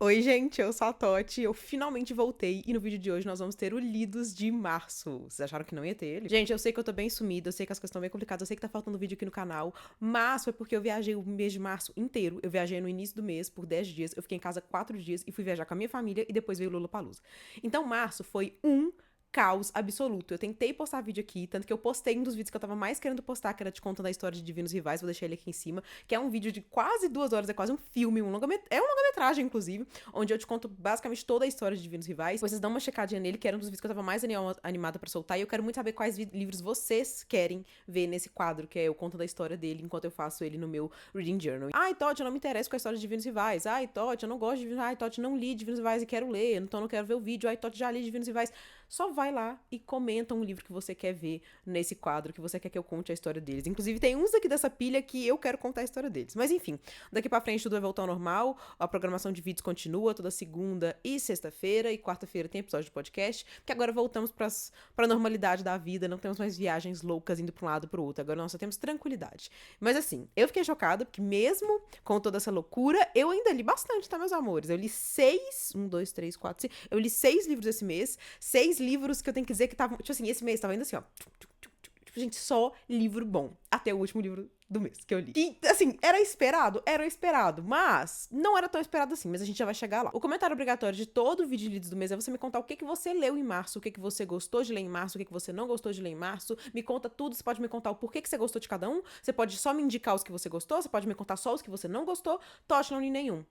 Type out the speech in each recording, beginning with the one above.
Oi, gente, eu sou a Toti, eu finalmente voltei e no vídeo de hoje nós vamos ter o Lidos de Março. Vocês acharam que não ia ter ele? Gente, eu sei que eu tô bem sumida, eu sei que as coisas estão bem complicadas, eu sei que tá faltando vídeo aqui no canal, mas foi porque eu viajei o mês de março inteiro. Eu viajei no início do mês por 10 dias, eu fiquei em casa 4 dias e fui viajar com a minha família e depois veio o Lollapalooza. Então, março foi caos absoluto. Eu tentei postar vídeo aqui, tanto que eu postei um dos vídeos que eu tava mais querendo postar, que era te contando a história de Divinos Rivais, vou deixar ele aqui em cima, que é um vídeo de quase 2 horas, é quase um filme, é uma longa-metragem, inclusive, onde eu te conto basicamente toda a história de Divinos Rivais. Vocês dão uma checadinha nele, que era um dos vídeos que eu tava mais animada pra soltar, e eu quero muito saber quais livros vocês querem ver nesse quadro, que é eu contando a história dele, enquanto eu faço ele no meu Reading Journal. Ai, Toti, eu não me interesso com a história de Divinos Rivais. Ai, Toti, eu não gosto de Divinos Rivais. Ai, Toti, não li Divinos Rivais e quero ler, então não quero ver o vídeo. Ai, Toti, já li Divinos Rivais. Só vai lá e comenta um livro que você quer ver nesse quadro, que você quer que eu conte a história deles. Inclusive, tem uns aqui dessa pilha que eu quero contar a história deles. Mas enfim, daqui pra frente tudo vai voltar ao normal, a programação de vídeos continua toda segunda e sexta-feira, e quarta-feira tem episódio de podcast, que agora voltamos pra normalidade da vida, não temos mais viagens loucas indo pra um lado pro outro, agora nós só temos tranquilidade. Mas assim, eu fiquei chocada, porque mesmo com toda essa loucura, eu ainda li bastante, tá, meus amores? Eu li 6 livros esse mês, 6 livros que eu tenho que dizer que estavam, tipo assim, esse mês tava indo assim, ó, tipo, gente, só livro bom, até o último livro do mês que eu li. E, assim, era esperado, mas não era tão esperado assim, mas a gente já vai chegar lá. O comentário obrigatório de todo o vídeo de lidos do mês é você me contar o que você leu em março, o que você gostou de ler em março, o que você não gostou de ler em março, me conta tudo, você pode me contar o porquê que você gostou de cada um, você pode só me indicar os que você gostou, você pode me contar só os que você não gostou, Tocha, não li nenhum.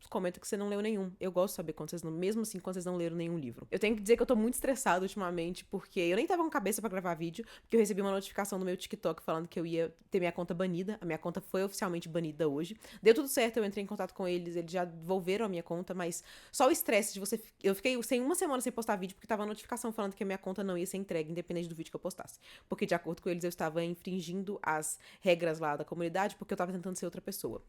Comenta que você não leu nenhum. Eu gosto de saber quando vocês não, mesmo assim, quando vocês não leram nenhum livro. Eu tenho que dizer que eu tô muito estressada ultimamente, porque eu nem tava com cabeça pra gravar vídeo, porque eu recebi uma notificação no meu TikTok falando que eu ia ter minha conta banida. A minha conta foi oficialmente banida hoje. Deu tudo certo, eu entrei em contato com eles já devolveram a minha conta, mas só o estresse de você... Eu fiquei sem uma semana sem postar vídeo, porque tava a notificação falando que a minha conta não ia ser entregue, independente do vídeo que eu postasse. Porque, de acordo com eles, eu estava infringindo as regras lá da comunidade, porque eu tava tentando ser outra pessoa.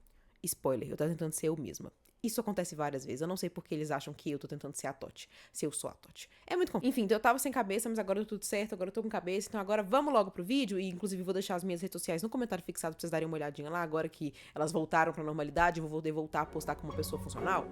Spoiler, eu tava tentando ser eu mesma. Isso acontece várias vezes. Eu não sei porque eles acham que eu tô tentando ser a Toti. Se eu sou a Toti. É muito complicado. Enfim, então eu tava sem cabeça, mas agora deu tudo certo. Agora eu tô com cabeça. Então agora vamos logo pro vídeo. E inclusive vou deixar as minhas redes sociais no comentário fixado pra vocês darem uma olhadinha lá. Agora que elas voltaram pra normalidade, eu vou poder voltar a postar como uma pessoa funcional.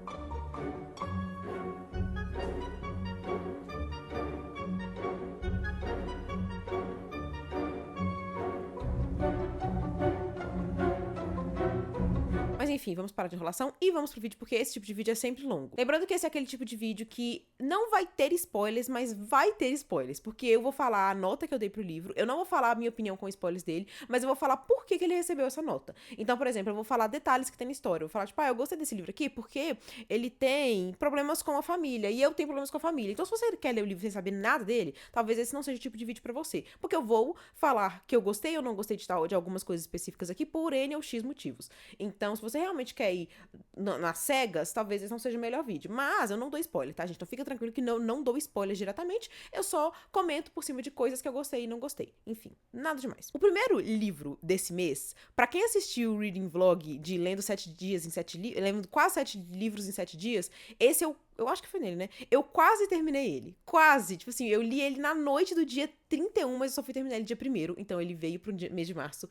Mas enfim, vamos parar de enrolação e vamos pro vídeo, porque esse tipo de vídeo é sempre longo. Lembrando que esse é aquele tipo de vídeo que não vai ter spoilers, mas vai ter spoilers, porque eu vou falar a nota que eu dei pro livro, eu não vou falar a minha opinião com spoilers dele, mas eu vou falar por que ele recebeu essa nota. Então, por exemplo, eu vou falar detalhes que tem na história, eu vou falar, tipo, eu gostei desse livro aqui porque ele tem problemas com a família, e eu tenho problemas com a família. Então, se você quer ler o livro sem saber nada dele, talvez esse não seja o tipo de vídeo pra você, porque eu vou falar que eu gostei ou não gostei de algumas coisas específicas aqui por N ou X motivos. Então, se você realmente quer ir nas cegas, talvez esse não seja o melhor vídeo. Mas eu não dou spoiler, tá, gente? Então fica tranquilo que não dou spoiler diretamente. Eu só comento por cima de coisas que eu gostei e não gostei. Enfim, nada demais. O primeiro livro desse mês, pra quem assistiu o Reading Vlog de Lendo 7 dias em 7 livros, lendo quase 7 livros em 7 dias, esse eu acho que foi nele, né? Eu quase terminei ele. Quase. Tipo assim, eu li ele na noite do dia 31, mas eu só fui terminar ele dia 1º. Então ele veio pro mês de março.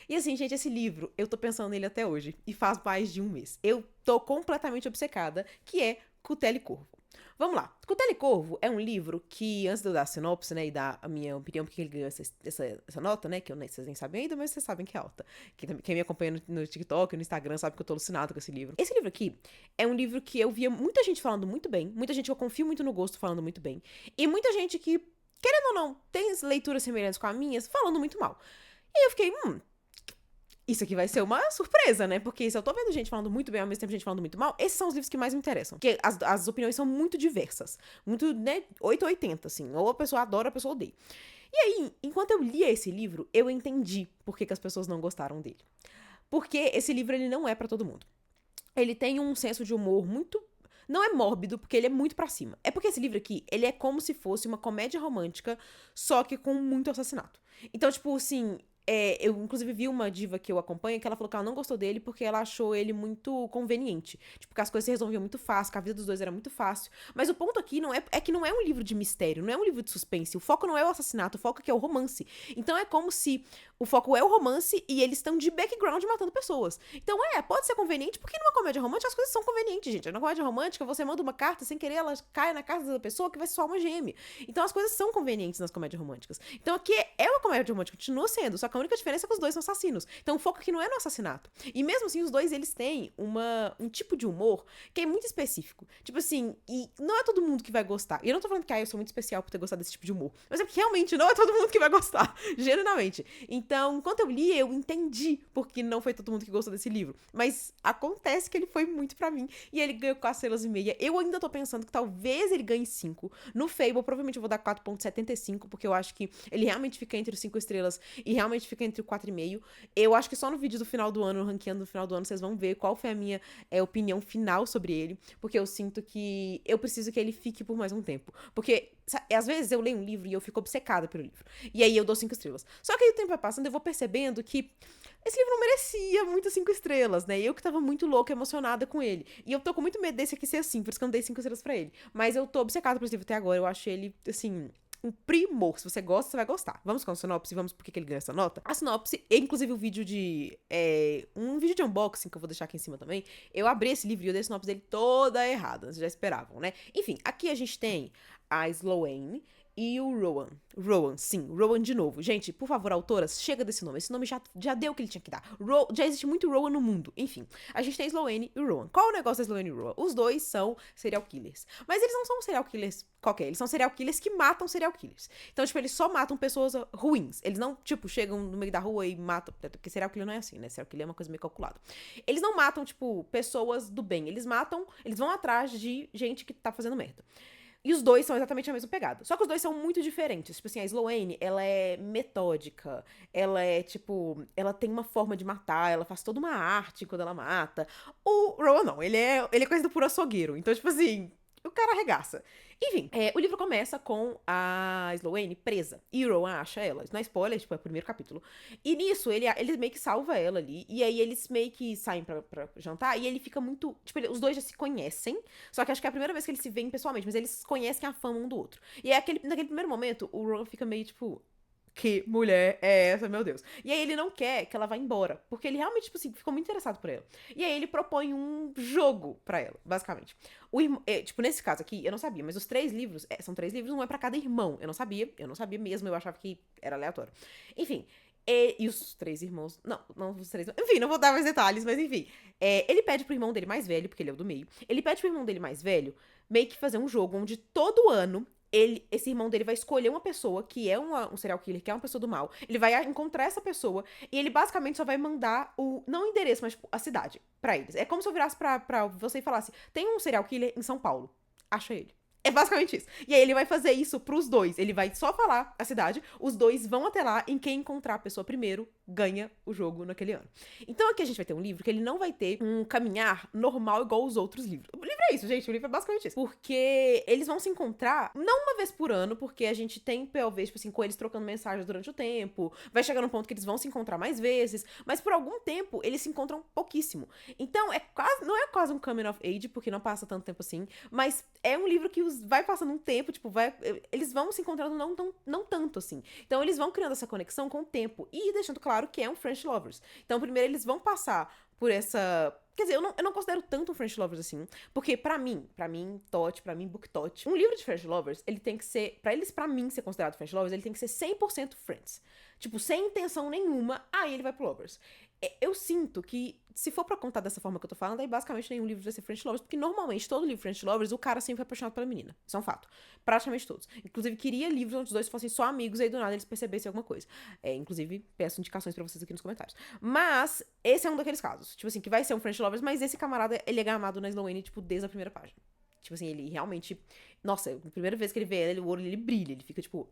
E assim, gente, esse livro, eu tô pensando nele até hoje. E faz mais de um mês. Eu tô completamente obcecada, que é Cutela e Corvo. Vamos lá. Cutela e Corvo é um livro que, antes de eu dar a sinopse, né, e dar a minha opinião porque ele ganhou essa nota, né, que vocês nem sabem ainda, mas vocês sabem que é alta. Quem me acompanha no TikTok, no Instagram, sabe que eu tô alucinado com esse livro. Esse livro aqui é um livro que eu via muita gente falando muito bem, muita gente que eu confio muito no gosto falando muito bem, e muita gente que, querendo ou não, tem leituras semelhantes com as minhas, falando muito mal. E eu fiquei, isso aqui vai ser uma surpresa, né? Porque se eu tô vendo gente falando muito bem ao mesmo tempo gente falando muito mal, esses são os livros que mais me interessam. Porque as opiniões são muito diversas. Muito, né, 880, assim. Ou a pessoa adora, ou a pessoa odeia. E aí, enquanto eu lia esse livro, eu entendi por que as pessoas não gostaram dele. Porque esse livro, ele não é pra todo mundo. Ele tem um senso de humor muito... Não é mórbido, porque ele é muito pra cima. É porque esse livro aqui, ele é como se fosse uma comédia romântica, só que com muito assassinato. Então, tipo, assim... eu, inclusive, vi uma diva que eu acompanho que ela falou que ela não gostou dele porque ela achou ele muito conveniente. Tipo, que as coisas se resolviam muito fácil, que a vida dos dois era muito fácil. Mas o ponto aqui é que não é um livro de mistério, não é um livro de suspense. O foco não é o assassinato, o foco aqui é o romance. Então é como se O foco é o romance e eles estão de background matando pessoas. Então, pode ser conveniente, porque numa comédia romântica as coisas são convenientes, gente. Na comédia romântica, você manda uma carta, sem querer, ela cai na casa da pessoa que vai ser sua alma gêmea. Então, as coisas são convenientes nas comédias românticas. Então, aqui é uma comédia romântica, continua sendo, só que a única diferença é que os dois são assassinos. Então, o foco aqui não é no assassinato. E mesmo assim, os dois, eles têm um tipo de humor que é muito específico. Tipo assim, e não é todo mundo que vai gostar. E eu não tô falando que, eu sou muito especial por ter gostado desse tipo de humor. Mas é porque realmente não é todo mundo que vai gostar. Genuinamente. Então, enquanto eu li, eu entendi porque não foi todo mundo que gostou desse livro. Mas acontece que ele foi muito pra mim. E ele ganhou 4,5 estrelas. Eu ainda tô pensando que talvez ele ganhe 5. No Fable, provavelmente eu vou dar 4,75, porque eu acho que ele realmente fica entre os 5 estrelas e realmente fica entre o 4,5. Eu acho que só no vídeo do final do ano, no ranqueando do final do ano, vocês vão ver qual foi a minha opinião final sobre ele. Porque eu sinto que eu preciso que ele fique por mais um tempo. Porque às vezes eu leio um livro e eu fico obcecada pelo livro. E aí eu dou 5 estrelas. Só que aí o tempo vai passando e eu vou percebendo que esse livro não merecia muito 5 estrelas, né? Eu que tava muito louca, emocionada com ele. E eu tô com muito medo desse aqui ser assim, por isso que eu não dei 5 estrelas pra ele. Mas eu tô obcecada por esse livro até agora. Eu acho ele, assim, um primor. Se você gosta, você vai gostar. Vamos com a sinopse, vamos por que ele ganha essa nota? A sinopse, inclusive o vídeo de... um vídeo de unboxing, que eu vou deixar aqui em cima também. Eu abri esse livro e eu dei a sinopse dele toda errada. Vocês já esperavam, né? Enfim, aqui a gente tem a Sloane e o Rowan. Rowan de novo. Gente, por favor, autoras, chega desse nome. Esse nome já deu o que ele tinha que dar. Já existe muito Rowan no mundo. Enfim, a gente tem a Sloane e o Rowan. Qual é o negócio da Sloane e o Rowan? Os dois são serial killers. Mas eles não são serial killers qualquer. Eles são serial killers que matam serial killers. Então, tipo, eles só matam pessoas ruins. Eles não, tipo, chegam no meio da rua e matam. Porque serial killer não é assim, né? Serial killer é uma coisa meio calculada. Eles não matam, tipo, pessoas do bem. Eles vão atrás de gente que tá fazendo merda. E os dois são exatamente a mesma pegada. Só que os dois são muito diferentes. Tipo assim, a Sloane, ela é metódica. Ela é, tipo... Ela tem uma forma de matar. Ela faz toda uma arte quando ela mata. O Rowan não. Ele é conhecido por açougueiro. Então, tipo assim... O cara arregaça. Enfim, o livro começa com a Sloane presa. E o Rowan acha ela. Isso não é spoiler, tipo, é o primeiro capítulo. E nisso, ele meio que salva ela ali. E aí eles meio que saem pra jantar. E ele fica muito... Tipo, os dois já se conhecem. Só que acho que é a primeira vez que eles se veem pessoalmente. Mas eles conhecem a fama um do outro. E naquele primeiro momento, o Rowan fica meio, tipo... Que mulher é essa, meu Deus? E aí ele não quer que ela vá embora. Porque ele realmente, tipo assim, ficou muito interessado por ela. E aí ele propõe um jogo pra ela, basicamente. Tipo, nesse caso aqui, eu não sabia, mas os 3 livros, são 3 livros, um é pra cada irmão. Eu não sabia mesmo, eu achava que era aleatório. Enfim, e os 3 irmãos. Não os 3. Enfim, não vou dar mais detalhes, mas enfim. Ele pede pro irmão dele mais velho, porque ele é o do meio. Ele pede pro irmão dele mais velho meio que fazer um jogo onde todo ano esse irmão dele vai escolher uma pessoa que é um serial killer, que é uma pessoa do mal. Ele vai encontrar essa pessoa e ele basicamente só vai mandar não o endereço, mas tipo, a cidade pra eles. É como se eu virasse pra você e falasse: tem um serial killer em São Paulo. Acha ele. É basicamente isso. E aí ele vai fazer isso pros dois. Ele vai só falar a cidade, os dois vão até lá, em quem encontrar a pessoa primeiro ganha o jogo naquele ano. Então aqui a gente vai ter um livro que ele não vai ter um caminhar normal igual os outros livros. O livro é isso, gente. O livro é basicamente isso. Porque eles vão se encontrar, não uma vez por ano, porque a gente tem POV, tipo assim, com eles trocando mensagens durante o tempo. Vai chegar num ponto que eles vão se encontrar mais vezes. Mas por algum tempo, eles se encontram pouquíssimo. Então, não é quase um coming of age, porque não passa tanto tempo assim. Mas é um livro que vai passando um tempo, tipo, eles vão se encontrando não tanto assim. Então, eles vão criando essa conexão com o tempo. E deixando claro que é um French Lovers. Então, primeiro eles vão passar por essa... Quer dizer, eu não considero tanto um French Lovers assim, porque pra mim, Book Tot, um livro de French Lovers, ele tem que ser, pra mim ser considerado French Lovers, ele tem que ser 100% Friends. Tipo, sem intenção nenhuma, aí ele vai pro Lovers. Eu sinto que, se for pra contar dessa forma que eu tô falando, aí basicamente nenhum livro vai ser French Lovers, porque normalmente todo livro French Lovers, o cara sempre é apaixonado pela menina. Isso é um fato. Praticamente todos. Inclusive, queria livros onde os dois fossem só amigos, aí do nada eles percebessem alguma coisa. Inclusive, peço indicações pra vocês aqui nos comentários. Mas, esse é um daqueles casos. Tipo assim, que vai ser um French Lovers, mas esse camarada, ele é gamado na Sloane, tipo, desde a primeira página. Tipo assim, ele realmente... Nossa, a primeira vez que ele vê ela, o olho dele brilha. Ele fica, tipo...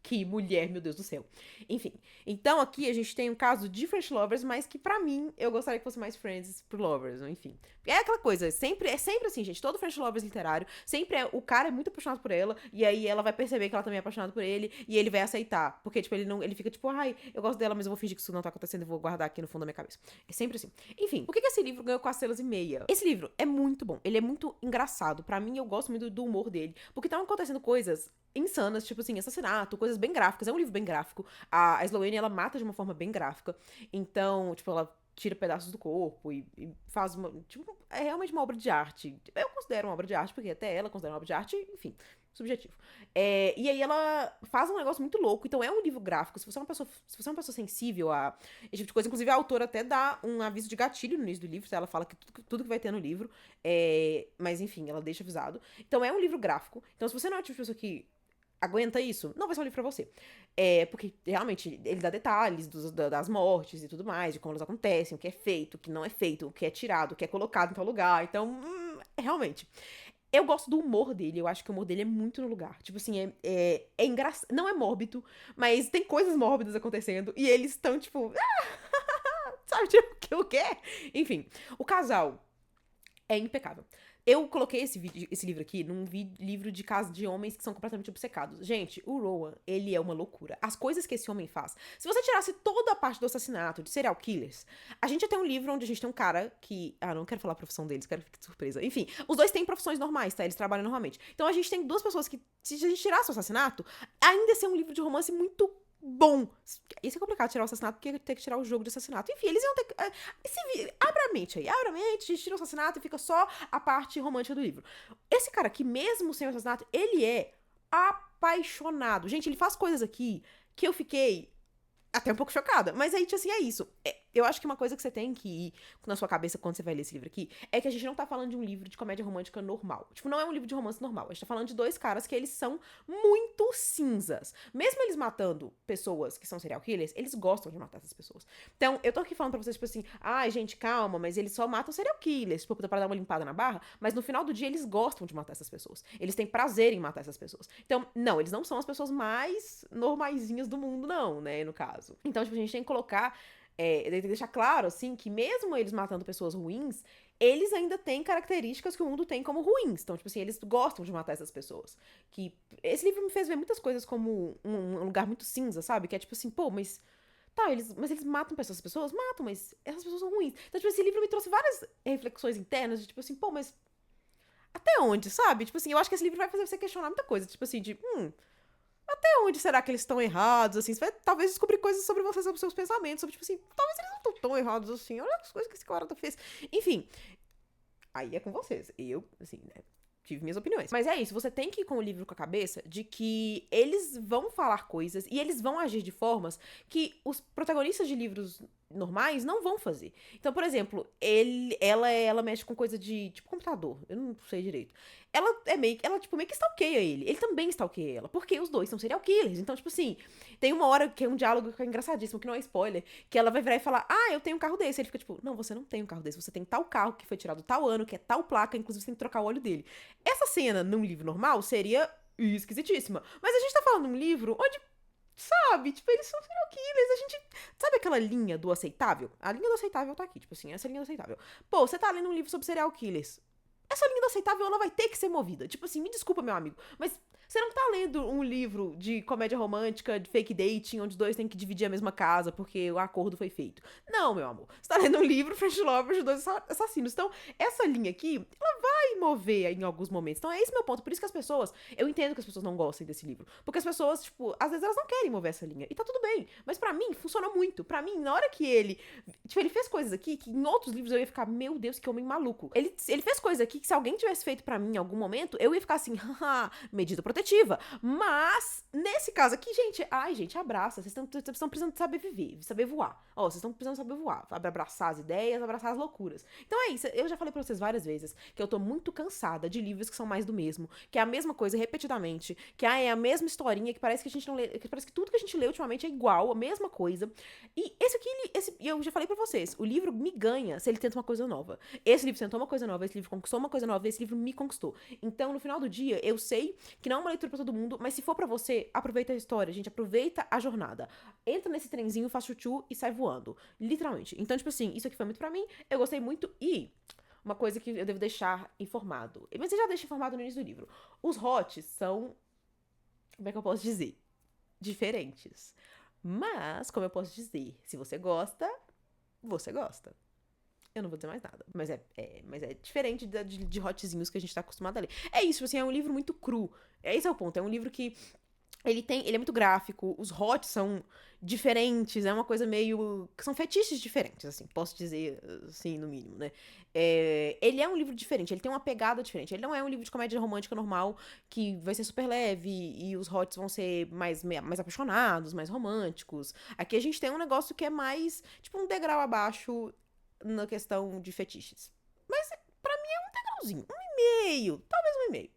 Que mulher, meu Deus do céu. Enfim. Então, aqui a gente tem um caso de French Lovers, mas que pra mim, eu gostaria que fosse mais Friends pro Lovers, enfim. É aquela coisa, é sempre assim, gente. Todo French Lovers literário, sempre o cara é muito apaixonado por ela, e aí ela vai perceber que ela também é apaixonada por ele, e ele vai aceitar. Porque, tipo, ele fica tipo, ai, eu gosto dela, mas eu vou fingir que isso não tá acontecendo e vou guardar aqui no fundo da minha cabeça. É sempre assim. Enfim, por que esse livro ganhou 4,5 estrelas? Esse livro é muito bom. Ele é muito engraçado. Pra mim, eu gosto muito do humor dele. Porque estão acontecendo coisas insanas, tipo assim, assassinato, coisas bem gráficas. É um livro bem gráfico. A Sloane, ela mata de uma forma bem gráfica. Então, tipo, ela tira pedaços do corpo e faz uma. Tipo, é realmente uma obra de arte. Eu considero uma obra de arte, porque até ela considera uma obra de arte, enfim, subjetivo. E aí ela faz um negócio muito louco. Então é um livro gráfico. Se você é uma pessoa sensível a esse tipo de coisa, inclusive a autora até dá um aviso de gatilho no início do livro. Ela fala que tudo que vai ter no livro. Mas enfim, ela deixa avisado. Então é um livro gráfico. Então, se você não é o tipo de pessoa que aguenta isso, não vai ser um livro pra você. Porque realmente ele dá detalhes das mortes e tudo mais, de como elas acontecem, o que é feito, o que não é feito, o que é tirado, o que é colocado em tal lugar. Então, realmente. Eu gosto do humor dele, eu acho que o humor dele é muito no lugar. Tipo assim, é engraçado. Não é mórbido, mas tem coisas mórbidas acontecendo e eles estão, tipo, sabe, tipo, o quê? Enfim, o casal é impecável. Eu coloquei esse livro aqui num livro de casos de homens que são completamente obcecados. Gente, o Rowan, ele é uma loucura. As coisas que esse homem faz. Se você tirasse toda a parte do assassinato, de serial killers, a gente ia ter um livro onde a gente tem um cara que. Ah, não quero falar a profissão deles, quero que fique de surpresa. Enfim, os dois têm profissões normais, tá? Eles trabalham normalmente. Então a gente tem duas pessoas que, se a gente tirasse o assassinato, ainda ia ser um livro de romance muito bom. Isso é complicado tirar o assassinato, porque tem que tirar o jogo de assassinato. Enfim, eles iam ter que. Abra a mente aí, abre a mente, a gente tira o assassinato e fica só a parte romântica do livro. Esse cara aqui, mesmo sem o assassinato, ele é apaixonado. Gente, ele faz coisas aqui que eu fiquei até um pouco chocada. Mas aí, tipo assim, é isso. Eu acho que uma coisa que você tem que ir na sua cabeça quando você vai ler esse livro aqui é que a gente não tá falando de um livro de comédia romântica normal. Tipo, não é um livro de romance normal. A gente tá falando de dois caras que eles são muito cinzas. Mesmo eles matando pessoas que são serial killers, eles gostam de matar essas pessoas. Então, eu tô aqui falando pra vocês, tipo assim, ai, gente, calma, mas eles só matam serial killers, tipo, pra dar uma limpada na barra, mas no final do dia eles gostam de matar essas pessoas. Eles têm prazer em matar essas pessoas. Então, não, eles não são as pessoas mais normaisinhas do mundo, não, né, no caso. Então, tipo, a gente tem que colocar tem que deixar claro, assim, que mesmo eles matando pessoas ruins, eles ainda têm características que o mundo tem como ruins. Então, tipo assim, eles gostam de matar essas pessoas. Que esse livro me fez ver muitas coisas como um lugar muito cinza, sabe? Que é tipo assim, pô, mas tá, mas eles matam pessoas, as pessoas matam, mas essas pessoas são ruins. Então, tipo, esse livro me trouxe várias reflexões internas de tipo assim, pô, mas até onde, sabe? Tipo assim, eu acho que esse livro vai fazer você questionar muita coisa, tipo assim, de, até onde será que eles estão errados, assim? Você vai talvez descobrir coisas sobre você, sobre os seus pensamentos, sobre, tipo assim, talvez eles não estão tão errados assim. Olha as coisas que esse cara fez. Enfim, aí é com vocês. Eu, assim, né? Tive minhas opiniões. Mas é isso, você tem que ir com o livro com a cabeça de que eles vão falar coisas e eles vão agir de formas que os protagonistas de livros normais não vão fazer. Então, por exemplo, ela mexe com coisa de, tipo, computador. Eu não sei direito. Ela, tipo, meio que stalkeia ele. Ele também stalkeia ela, porque os dois são serial killers. Então, tipo assim, tem uma hora que é um diálogo que é engraçadíssimo, que não é spoiler, que ela vai virar e falar, eu tenho um carro desse. Ele fica tipo, não, você não tem um carro desse, você tem tal carro que foi tirado tal ano, que é tal placa, inclusive você tem que trocar o óleo dele. Essa cena num livro normal seria esquisitíssima. Mas a gente tá falando de um livro onde, sabe, tipo, eles são serial killers. A gente. Sabe aquela linha do aceitável? A linha do aceitável tá aqui, tipo assim, essa linha do aceitável. Pô, você tá lendo um livro sobre serial killers. Essa linha do aceitável, ela vai ter que ser movida. Tipo assim, me desculpa, meu amigo, mas você não tá lendo um livro de comédia romântica, de fake dating, onde os dois têm que dividir a mesma casa porque o acordo foi feito. Não, meu amor. Você tá lendo um livro French Lovers de dois assassinos. Então, essa linha aqui, ela vai mover em alguns momentos. Então, é esse meu ponto. Por isso que as pessoas. Eu entendo que as pessoas não gostem desse livro. Porque as pessoas, tipo, às vezes elas não querem mover essa linha. E tá tudo bem. Mas pra mim, funciona muito. Pra mim, na hora que ele. Tipo, ele fez coisas aqui que em outros livros eu ia ficar, meu Deus, que homem maluco. Ele fez coisas aqui que se alguém tivesse feito pra mim em algum momento, eu ia ficar assim, haha, medida protetiva. Mas, nesse caso aqui, gente, gente, abraça. Vocês estão precisando saber viver, saber voar. Ó, vocês estão precisando saber voar. Abraçar as ideias, abraçar as loucuras. Então é isso. Eu já falei pra vocês várias vezes que eu tô muito cansada de livros que são mais do mesmo, que é a mesma coisa repetidamente, que é a mesma historinha, que parece que a gente não lê, que parece que tudo que a gente lê ultimamente é igual, a mesma coisa. E esse aqui, eu já falei pra vocês, o livro me ganha se ele tenta uma coisa nova. Esse livro tentou uma coisa nova, esse livro conquistou uma coisa nova, esse livro me conquistou. Então, no final do dia, eu sei que não é uma leitura pra todo mundo, mas se for pra você, aproveita a história, gente, aproveita a jornada. Entra nesse trenzinho, faz chuchu e sai voando. Literalmente. Então, tipo assim, isso aqui foi muito pra mim, eu gostei muito e uma coisa que eu devo deixar informado. Mas você já deixa informado no início do livro. Os hots são, como é que eu posso dizer? Diferentes. Mas, como eu posso dizer, se você gosta, você gosta. Eu não vou dizer mais nada. Mas é diferente de hotzinhos que a gente tá acostumado a ler. É isso, assim, é um livro muito cru. Esse é o ponto. É um livro que ele é muito gráfico, os hots são diferentes, é uma coisa meio. Que são fetiches diferentes, assim, posso dizer assim, no mínimo, né? Ele é um livro diferente, ele tem uma pegada diferente. Ele não é um livro de comédia romântica normal, que vai ser super leve e os hots vão ser mais apaixonados, mais românticos. Aqui a gente tem um negócio que é mais, tipo, um degrau abaixo na questão de fetiches. Mas pra mim é um degrauzinho, 1,5, talvez 1,5.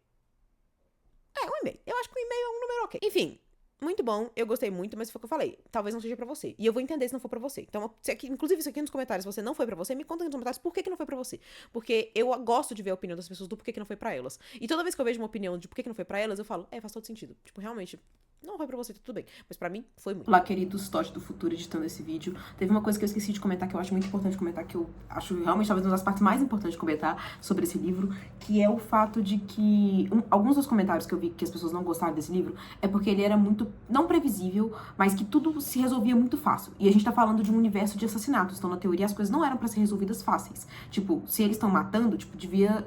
É, 1,5. Eu acho que 1,5 é um número ok. Enfim, muito bom, eu gostei muito, mas foi o que eu falei. Talvez não seja pra você. E eu vou entender se não for pra você. Então, inclusive, isso aqui nos comentários, se você não foi pra você, me conta aqui nos comentários por que não foi pra você. Porque eu gosto de ver a opinião das pessoas do porquê que não foi pra elas. E toda vez que eu vejo uma opinião de porquê que não foi pra elas, eu falo, faz todo sentido. Tipo, realmente, não foi pra você, tá tudo bem. Mas pra mim, foi muito. Olá, queridos Tote do Futuro editando esse vídeo. Teve uma coisa que eu esqueci de comentar, que eu acho muito importante comentar, que eu acho realmente talvez uma das partes mais importantes de comentar sobre esse livro, que é o fato de que alguns dos comentários que eu vi que as pessoas não gostaram desse livro é porque ele era muito, não previsível, mas que tudo se resolvia muito fácil. E a gente tá falando de um universo de assassinatos, então na teoria as coisas não eram pra ser resolvidas fáceis. Tipo, se eles estão matando, devia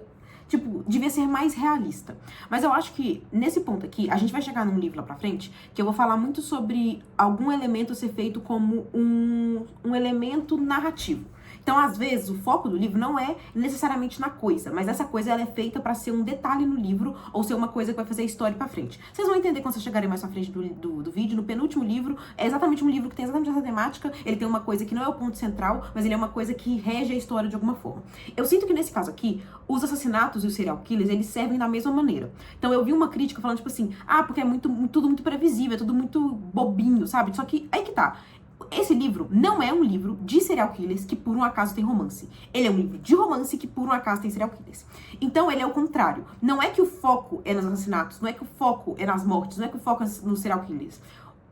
ser mais realista. Mas eu acho que, nesse ponto aqui, a gente vai chegar num livro lá pra frente, que eu vou falar muito sobre algum elemento ser feito como um elemento narrativo. Então, às vezes, o foco do livro não é necessariamente na coisa, mas essa coisa ela é feita pra ser um detalhe no livro ou ser uma coisa que vai fazer a história pra frente. Vocês vão entender quando vocês chegarem mais pra frente do vídeo. No penúltimo livro, é exatamente um livro que tem exatamente essa temática. Ele tem uma coisa que não é o ponto central, mas ele é uma coisa que rege a história de alguma forma. Eu sinto que nesse caso aqui, os assassinatos e os serial killers, eles servem da mesma maneira. Então eu vi uma crítica falando tipo assim, porque é tudo muito previsível, é tudo muito bobinho, sabe? Só que aí que tá. Esse livro não é um livro de serial killers que por um acaso tem romance. Ele é um livro de romance que por um acaso tem serial killers. Então ele é o contrário. Não é que o foco é nos assassinatos, não é que o foco é nas mortes, não é que o foco é nos serial killers.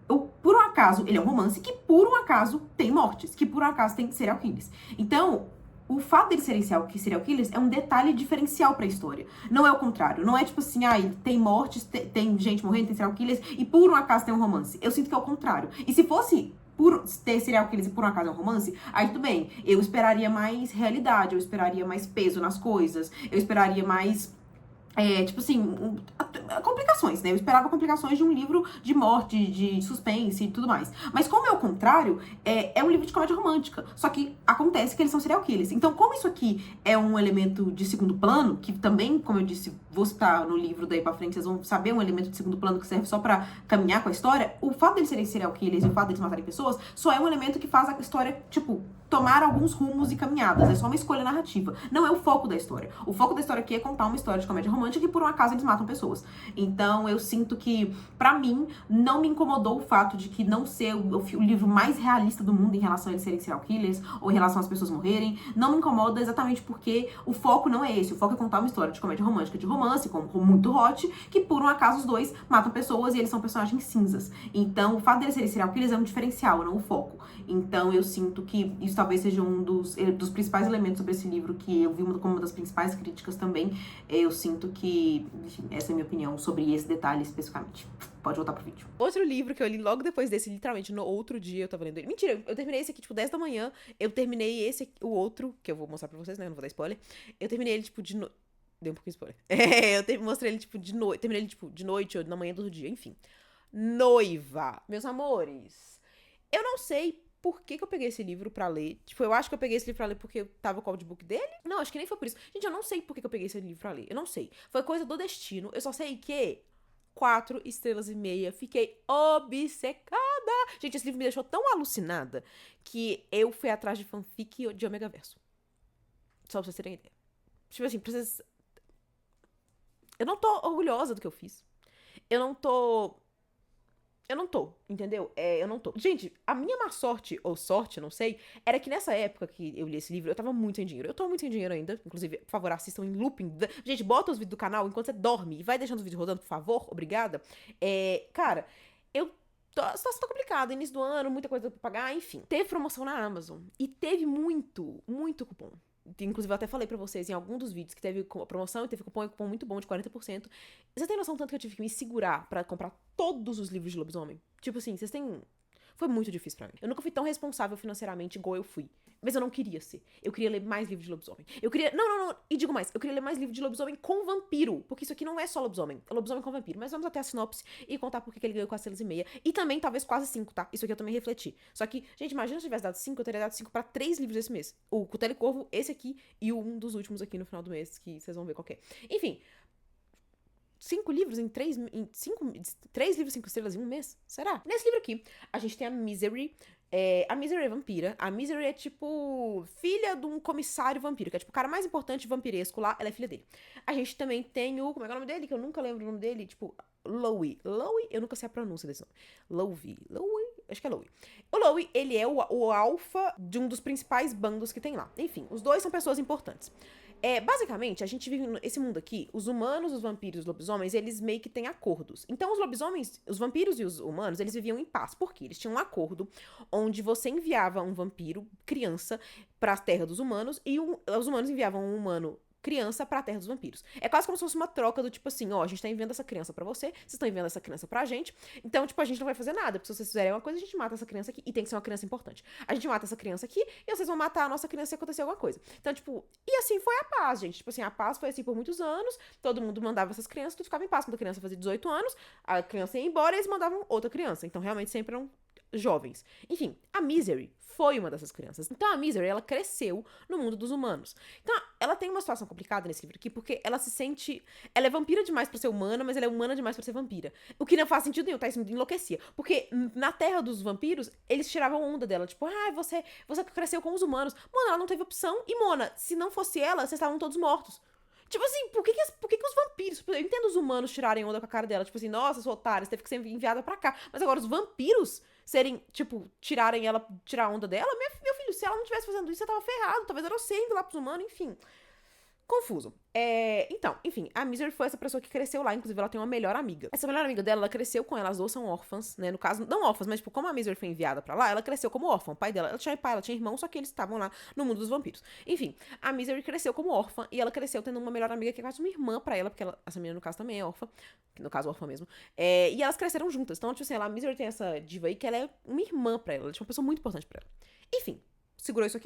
Por um acaso, ele é um romance que por um acaso tem mortes, que por um acaso tem serial killers. Então, o fato deles serem serial killers é um detalhe diferencial pra história. Não é o contrário. Não é tipo assim, tem mortes, tem gente morrendo, tem serial killers, e por um acaso tem um romance. Eu sinto que é o contrário. E se fosse por ter serial killers e por um acaso é um romance, aí tudo bem. Eu esperaria mais realidade, eu esperaria mais peso nas coisas, eu esperaria mais... complicações, né? Eu esperava complicações de um livro de morte, de suspense e tudo mais. Mas como é o contrário, é um livro de comédia romântica. Só que acontece que eles são serial killers. Então, como isso aqui é um elemento de segundo plano, que também, como eu disse, vou citar no livro daí pra frente, vocês vão saber um elemento de segundo plano que serve só pra caminhar com a história, o fato deles serem serial killers e o fato deles matarem pessoas só é um elemento que faz a história, tomar alguns rumos e caminhadas. É só uma escolha narrativa. Não é o foco da história. O foco da história aqui é contar uma história de comédia romântica que por um acaso eles matam pessoas. Então eu sinto que, pra mim, não me incomodou o fato de que não ser o livro mais realista do mundo em relação a eles serem serial killers ou em relação às pessoas morrerem. Não me incomoda exatamente porque o foco não é esse. O foco é contar uma história de comédia romântica, de romance, como muito hot, que por um acaso os dois matam pessoas e eles são personagens cinzas. Então o fato deles serem serial killers é um diferencial, não o foco. Então eu sinto que isso talvez seja um dos principais elementos sobre esse livro que eu vi como uma das principais críticas também. Eu sinto que, enfim, essa é a minha opinião sobre esse detalhe especificamente. Pode voltar pro vídeo. Outro livro que eu li logo depois desse, literalmente, no outro dia eu tava lendo ele. Mentira, eu terminei esse aqui, 10 da manhã. Eu terminei o outro, que eu vou mostrar pra vocês, né? Eu não vou dar spoiler. Eu terminei ele, de noite. Dei um pouquinho de spoiler. Mostrei ele, de noite. Terminei ele, de noite ou na manhã do outro dia, enfim. Noiva. Meus amores. Eu não sei por que eu peguei esse livro pra ler. Eu acho que eu peguei esse livro pra ler porque eu tava com o audiobook dele. Não, acho que nem foi por isso. Gente, eu não sei por que eu peguei esse livro pra ler. Eu não sei. Foi coisa do destino. Eu só sei que 4 estrelas e meia. Fiquei obcecada. Gente, esse livro me deixou tão alucinada que eu fui atrás de fanfic de Omega Verso. Só pra vocês terem ideia. Pra vocês... Eu não tô orgulhosa do que eu fiz. Eu não tô, entendeu? Eu não tô. Gente, a minha má sorte, ou sorte, não sei, era que nessa época que eu li esse livro, eu tava muito sem dinheiro. Eu tô muito sem dinheiro ainda. Inclusive, por favor, assistam em looping. Gente, bota os vídeos do canal enquanto você dorme e vai deixando os vídeos rodando, por favor. Obrigada. Cara, a situação tá complicada. Início do ano, muita coisa pra pagar, enfim. Teve promoção na Amazon. E teve muito, muito cupom. Inclusive, eu até falei pra vocês em algum dos vídeos que teve promoção e teve cupom muito bom de 40%. Você tem noção tanto que eu tive que me segurar pra comprar todos os livros de lobisomem? Vocês têm... Foi muito difícil pra mim. Eu nunca fui tão responsável financeiramente igual eu fui. Mas eu não queria ser. Eu queria ler mais livros de lobisomem. Eu queria... Não. E digo mais. Eu queria ler mais livros de lobisomem com vampiro. Porque isso aqui não é só lobisomem. É lobisomem com vampiro. Mas vamos até a sinopse e contar por que ele ganhou 4,5 estrelas. E também, talvez, quase 5, tá? Isso aqui eu também refleti. Só que, gente, imagina se eu tivesse dado 5, eu teria dado 5 pra 3 livros esse mês. O Cutelo e Corvo, esse aqui, e um dos últimos aqui no final do mês, que vocês vão ver qual que é. Enfim... 5 livros em 3 livros 5 estrelas em um mês? Será? Nesse livro aqui, a gente tem a Misery. A Misery é vampira. A Misery é, tipo, filha de um comissário vampiro, que é, tipo, o cara mais importante vampiresco lá, ela é filha dele. A gente também tem o... Como é que é o nome dele? Que eu nunca lembro o nome dele. Tipo, Lowe. Lowe? Eu nunca sei a pronúncia desse nome. Lowe? Acho que é Lowe. O Lowe, ele é o alfa de um dos principais bandos que tem lá. Enfim, os dois são pessoas importantes. Basicamente, a gente vive nesse mundo aqui, os humanos, os vampiros e os lobisomens, eles meio que têm acordos. Então, os lobisomens, os vampiros e os humanos, eles viviam em paz. Por quê? Eles tinham um acordo onde você enviava um vampiro, criança, pra terra dos humanos e os humanos enviavam um humano criança pra terra dos vampiros. É quase como se fosse uma troca do tipo assim, ó, a gente tá enviando essa criança pra você, vocês estão enviando essa criança pra gente, então, tipo, a gente não vai fazer nada, porque se vocês fizerem uma coisa, a gente mata essa criança aqui, e tem que ser uma criança importante. A gente mata essa criança aqui, e vocês vão matar a nossa criança se acontecer alguma coisa. Então, tipo, e assim foi a paz, gente. Tipo assim, a paz foi assim por muitos anos, todo mundo mandava essas crianças, tudo ficava em paz. Quando a criança fazia 18 anos, a criança ia embora e eles mandavam outra criança. Então, realmente, sempre eram jovens. Enfim, a Misery foi uma dessas crianças. Então a Misery, ela cresceu no mundo dos humanos. Então ela tem uma situação complicada nesse livro aqui, porque ela se sente... Ela é vampira demais pra ser humana, mas ela é humana demais pra ser vampira. O que não faz sentido nenhum, tá? Isso me enlouquecia. Porque na terra dos vampiros, eles tiravam onda dela. Tipo, você cresceu com os humanos. Mona, ela não teve opção. E Mona, se não fosse ela, vocês estavam todos mortos. Tipo assim, por que os vampiros... Eu entendo os humanos tirarem onda com a cara dela. Tipo assim, nossa, sua otária, você teve que ser enviada pra cá. Mas agora os vampiros serem, tipo, tirar a onda dela, meu filho, se ela não tivesse fazendo isso, você tava ferrado. Talvez era você indo lá pros humanos, enfim. Confuso. Então, enfim, a Misery foi essa pessoa que cresceu lá, inclusive ela tem uma melhor amiga. Essa melhor amiga dela, ela cresceu com ela, as duas são órfãs, né, no caso, não órfãs, mas tipo, como a Misery foi enviada pra lá, ela cresceu como órfã. O pai dela, ela tinha pai, ela tinha irmão, só que eles estavam lá no mundo dos vampiros. Enfim, a Misery cresceu como órfã, e ela cresceu tendo uma melhor amiga que é quase uma irmã pra ela, porque essa menina, no caso, também é órfã, no caso, órfã mesmo, e elas cresceram juntas. Então, tipo assim, a Misery tem essa diva aí que ela é uma irmã pra ela é uma pessoa muito importante pra ela. Enfim, segurou isso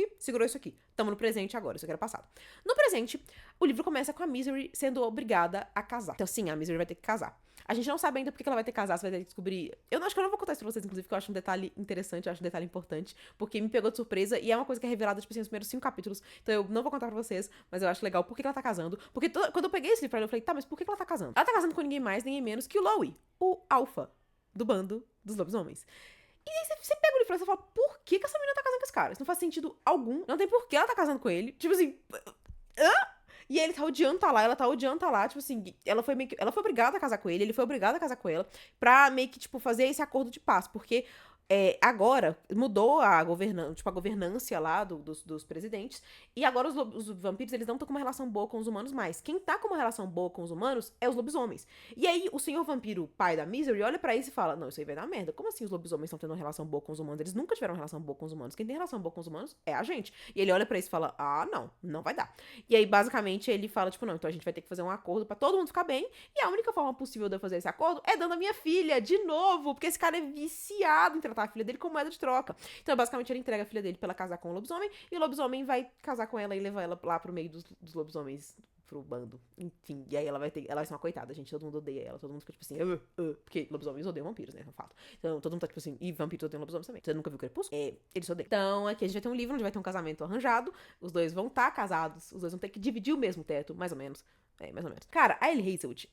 aqui. Tamo no presente agora, isso aqui era passado. No presente, o livro começa com a Misery sendo obrigada a casar. Então, sim, a Misery vai ter que casar. A gente não sabe ainda porque ela vai ter que casar, você vai ter que descobrir... Eu acho que eu não vou contar isso pra vocês, inclusive, porque eu acho um detalhe interessante, eu acho um detalhe importante, porque me pegou de surpresa e é uma coisa que é revelada, tipo assim, nos primeiros 5 capítulos. Então eu não vou contar pra vocês, mas eu acho legal por que ela tá casando. Porque quando eu peguei esse livro pra ela, eu falei, tá, mas por que ela tá casando? Ela tá casando com ninguém mais, ninguém menos que o Lowe, o alfa do bando dos lobisomens. E aí você pega o livro e você fala, por que essa menina tá casando com esse cara? Isso não faz sentido algum. Não tem por que ela tá casando com ele. Tipo assim... E ele tá odiando tá lá, ela tá odiando tá lá. Tipo assim, ela foi obrigada a casar com ele foi obrigado a casar com ela pra meio que, tipo, fazer esse acordo de paz. Porque... agora mudou a governância lá dos presidentes. E agora os vampiros, eles não estão com uma relação boa com os humanos mais. Quem tá com uma relação boa com os humanos é os lobisomens. E aí o senhor vampiro, pai da Misery, olha pra isso e fala, não, isso aí vai dar merda. Como assim os lobisomens estão tendo uma relação boa com os humanos? Eles nunca tiveram uma relação boa com os humanos. Quem tem relação boa com os humanos é a gente. E ele olha pra isso e fala, não vai dar. E aí basicamente ele fala, tipo, não, então a gente vai ter que fazer um acordo pra todo mundo ficar bem. E a única forma possível de eu fazer esse acordo é dando a minha filha de novo. Porque esse cara é viciado em tratar a filha dele como moeda de troca. Então, basicamente, ele entrega a filha dele pra ela casar com o lobisomem, e o lobisomem vai casar com ela e levar ela lá pro meio dos lobisomens, pro bando. Enfim, e aí ela vai ser uma coitada, gente. Todo mundo odeia ela. Todo mundo fica tipo assim, porque lobisomens odeiam vampiros, né? É um fato. Então, todo mundo tá tipo assim, e vampiros odeiam lobisomens também. Você nunca viu Crepúsculo? Eles odeiam. Então, aqui a gente vai ter um livro onde vai ter um casamento arranjado. Os dois vão estar casados. Os dois vão ter que dividir o mesmo teto, mais ou menos. Mais ou menos. Cara, a Ellie Hazelwood,